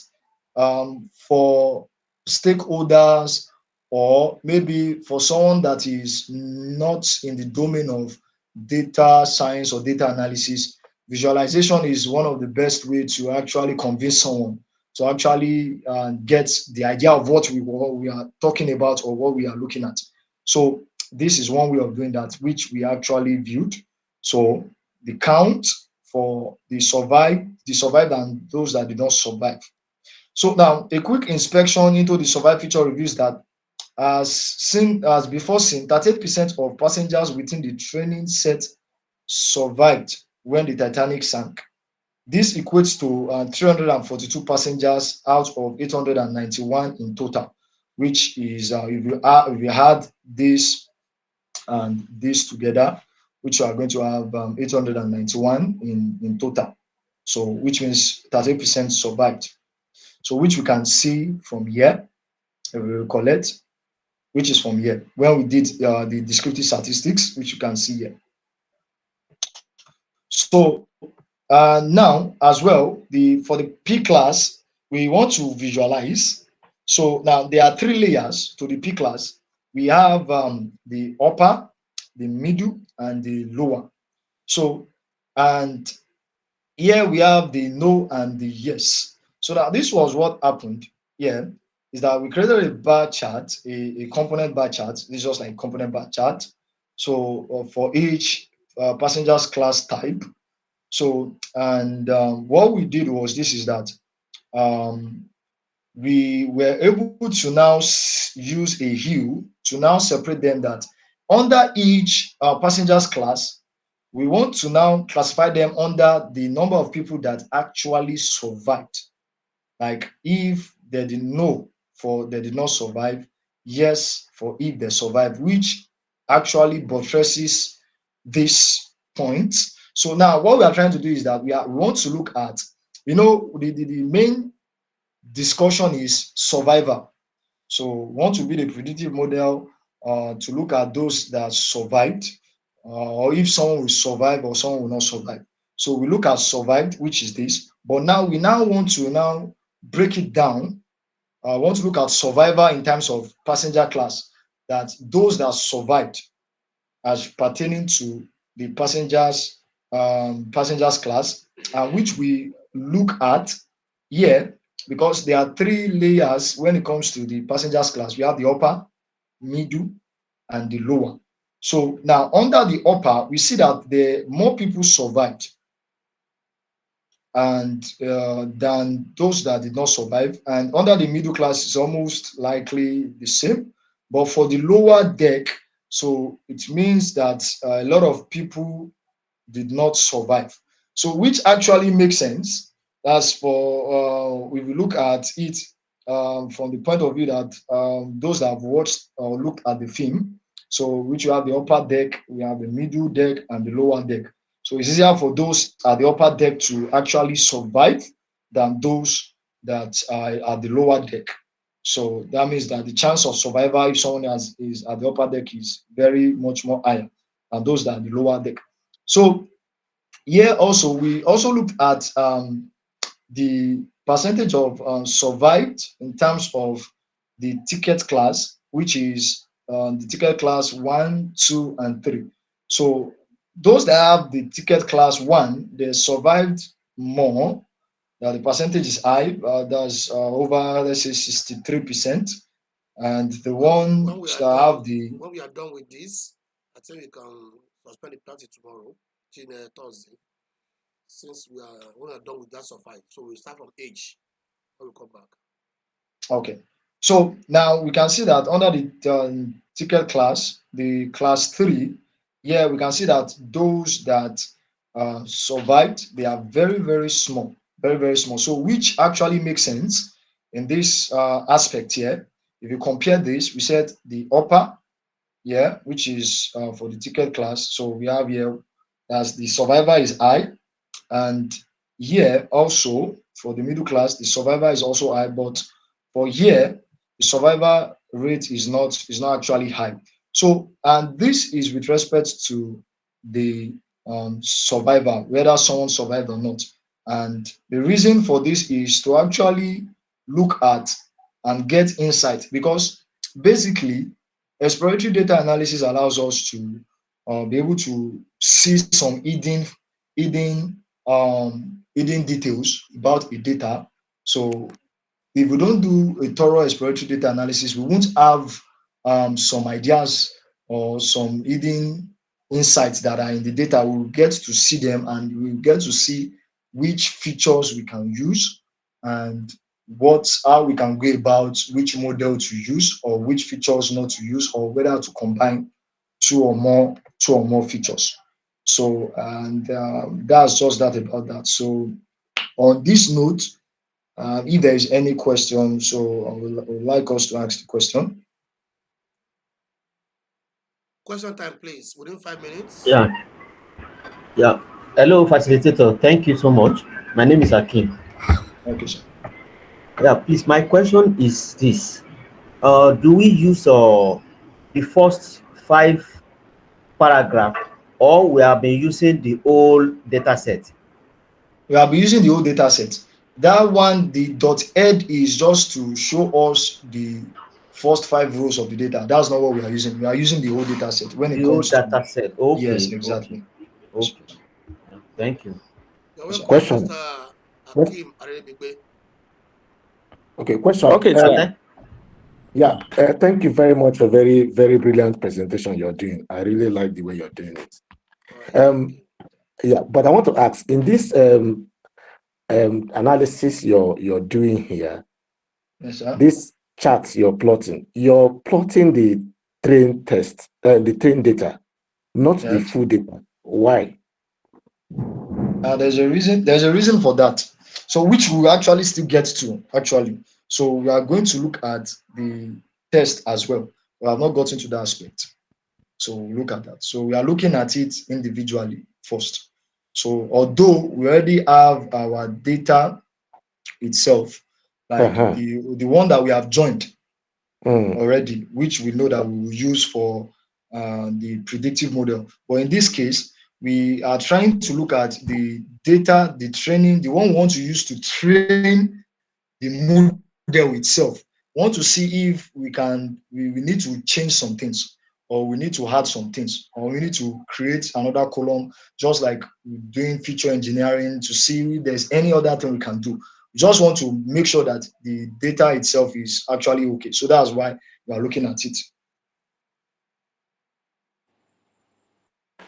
Speaker 3: for stakeholders, or maybe for someone that is not in the domain of data science or data analysis. Visualization is one of the best ways to actually convince someone to actually get the idea of what we are talking about or what we are looking at. So this is one way of doing that, which we actually viewed. So the count for the survived and those that did not survive. So now a quick inspection into the survive feature reveals that as before seen, 38% of passengers within the training set survived when the Titanic sank. This equates to 342 passengers out of 891 in total, which is if you add this and this together, which you are going to have 891 in total. So which means 30% survived. So which we can see from here, if we recollect, which is from here when we did the descriptive statistics, which you can see here. So now as well, for the P class, we want to visualize. So now there are 3 layers to the P class. We have the upper, the middle, and the lower. So, and here we have the no and the yes. So that this was what happened here, is that we created a bar chart, a component bar chart. This is just like a component bar chart. So for each passenger's class type. So, and what we did was this, is that we were able to now use a hue to now separate them, that under each passenger's class, we want to now classify them under the number of people that actually survived. Like if they did no for they did not survive, yes for if they survived, which actually buttresses this point. So now what we are trying to do is that we want to look at, the main discussion is survivor. So we want to build a predictive model to look at those that survived, or if someone will survive or someone will not survive. So we look at survived, which is this. But now we want to break it down. I want to look at survivor in terms of passenger class, that those that survived as pertaining to the passengers class, which we look at here, because there are 3 layers when it comes to the passengers class. We have the upper, middle, and the lower. So now under the upper, we see that more people survived and than those that did not survive. And under the middle class is almost likely the same. But for the lower deck, so it means that a lot of people did not survive. So which actually makes sense. That's for if we look at it from the point of view that those that have watched or looked at the film, so which you have the upper deck, we have the middle deck, and the lower deck. So it's easier for those at the upper deck to actually survive than those that are at the lower deck. So that means that the chance of survival if someone is at the upper deck is very much more higher than those that are at the lower deck. So here also we also looked at the percentage of survived in terms of the ticket class, which is the ticket class 1, 2, and 3. So those that have the ticket class 1, they survived more. The percentage is high. That's over, let's say, 63%. And the ones that have the
Speaker 1: when we are done with this, I think we can suspend the party tomorrow till Thursday. Since we are done with that survive, so we start from age when we come back.
Speaker 3: Okay. So now we can see that under the ticket class, the class 3, yeah, we can see that those that survived, they are very, very small, very, very small. So which actually makes sense in this aspect here. If you compare this, we said the upper, yeah, which is for the ticket class. So we have here as the survivor is high, and here also for the middle class, the survivor is also high, but for here, the survivor rate is not actually high. So, and this is with respect to the survivor, whether someone survived or not. And the reason for this is to actually look at and get insight, because basically exploratory data analysis allows us to be able to see some hidden details about a data. So if we don't do a thorough exploratory data analysis, we won't have some ideas or some hidden insights that are in the data. We'll get to see them, and we'll get to see which features we can use and how we can go about which model to use or which features not to use, or whether to combine two or more features. So, and that's just that about that. So on this note, if there is any question, so I would like us to ask the question.
Speaker 1: Question time, please. Within 5 minutes.
Speaker 9: Yeah, yeah. Hello, facilitator. Thank you so much. My name is Akim.
Speaker 3: Okay, sir.
Speaker 9: Yeah, please. My question is this: do we use the first 5 paragraph, or we have been using the whole data set?
Speaker 3: We have been using the whole data set. That one, the .head is just to show us the first 5 rows of the data. That's not what we are using. We are using the whole data set when it
Speaker 9: The whole
Speaker 3: comes to.
Speaker 9: data set. Okay.
Speaker 3: Yes, exactly.
Speaker 9: Okay. Thank you.
Speaker 1: You're welcome,
Speaker 5: Question.
Speaker 1: Mr. Akim Arebigbe.
Speaker 5: Okay, question.
Speaker 4: Okay, sir.
Speaker 5: Yeah, thank you very much for a very, very brilliant presentation you're doing. I really like the way you're doing it. Yeah, but I want to ask, in this analysis you're doing here,
Speaker 3: Yes, sir.
Speaker 5: this chart you're plotting the train test, the train data, not the
Speaker 3: Yes.
Speaker 5: full data. Why?
Speaker 3: There's a reason for that. So which we will actually still get to actually. So we are going to look at the test as well. We have not gotten to that aspect. So we'll look at that. So we are looking at it individually first. So although we already have our data itself, like the one that we have joined already, which we know that we will use for the predictive model. But in this case, we are trying to look at the data, the training, the one we want to use to train the model itself. We want to see if we need to change some things, or we need to add some things, or we need to create another column, just like doing feature engineering, to see if there's any other thing we can do. We just want to make sure that the data itself is actually okay. So that's why we are looking at it.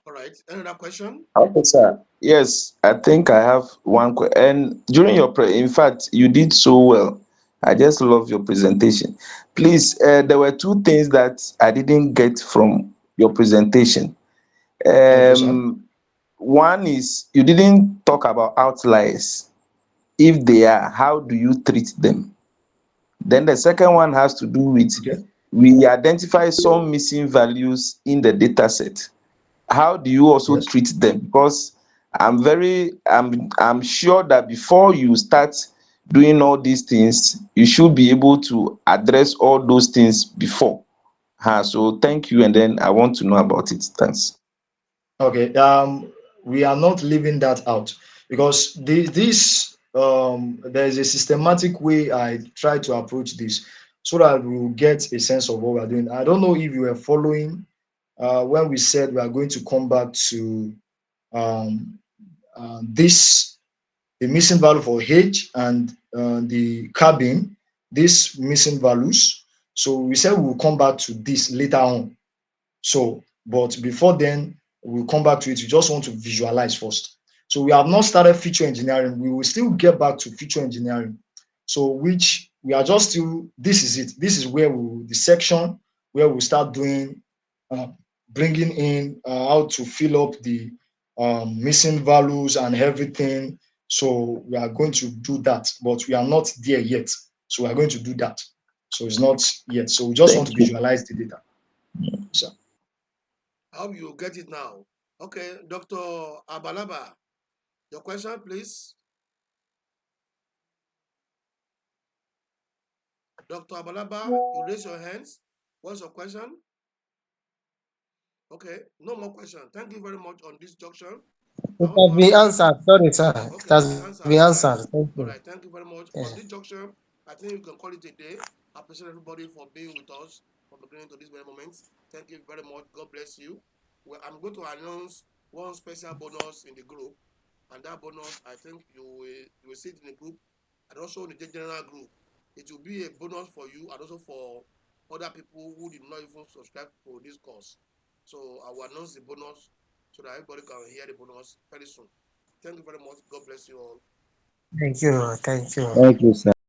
Speaker 1: All right. Another question?
Speaker 4: Okay, sir. Yes, I think I have one question. And during your in fact, you did so well. I just love your presentation. Please, there were 2 things that I didn't get from your presentation. One is you didn't talk about outliers. If they are, how do you treat them? Then the second one has to do with
Speaker 3: Okay.
Speaker 4: we identify some missing values in the data set. How do you also
Speaker 3: Yes.
Speaker 4: treat them? Because I'm sure that before you start doing all these things, you should be able to address all those things before. So thank you, and then I want to know about it. Thanks.
Speaker 3: Okay. We are not leaving that out because there is a systematic way I try to approach this so that we will get a sense of what we are doing. I don't know if you were following when we said we are going to come back to um, the missing value for H and the cabin, these missing values. So we said we will come back to this later on. So, but before then, we'll come back to it. We just want to visualize first. So we have not started feature engineering. We will still get back to feature engineering. So which we are just still, this is it. This is where the section where we start doing, bringing in how to fill up the missing values and everything. So we are going to do that, but we are not there yet. So we are going to do that. So it's not yet. So we just want to
Speaker 4: Thank you.
Speaker 3: visualize the data. So.
Speaker 1: I hope you get it now. Okay, Dr. Abalaba, your question, please. Dr. Abalaba, you raise your hands. What's your question? Okay, no more question. Thank you very much on this junction.
Speaker 10: It has been answered. Sorry, sir.
Speaker 1: Okay,
Speaker 10: It has been answered.
Speaker 1: Right.
Speaker 10: Thank
Speaker 1: All
Speaker 10: you.
Speaker 1: right, thank you very much.
Speaker 10: Yeah.
Speaker 1: On this junction, I think you can call it a day. I appreciate everybody for being with us from beginning to this very moment. Thank you very much. God bless you. Well, I'm going to announce one special bonus in the group, and that bonus, I think you will see it in the group and also in the general group. It will be a bonus for you and also for other people who did not even subscribe to this course. So I will announce the bonus so that everybody can hear the bonus very soon. Thank you very much. God bless you all.
Speaker 10: Thank you. Thank you.
Speaker 4: Thank you, sir.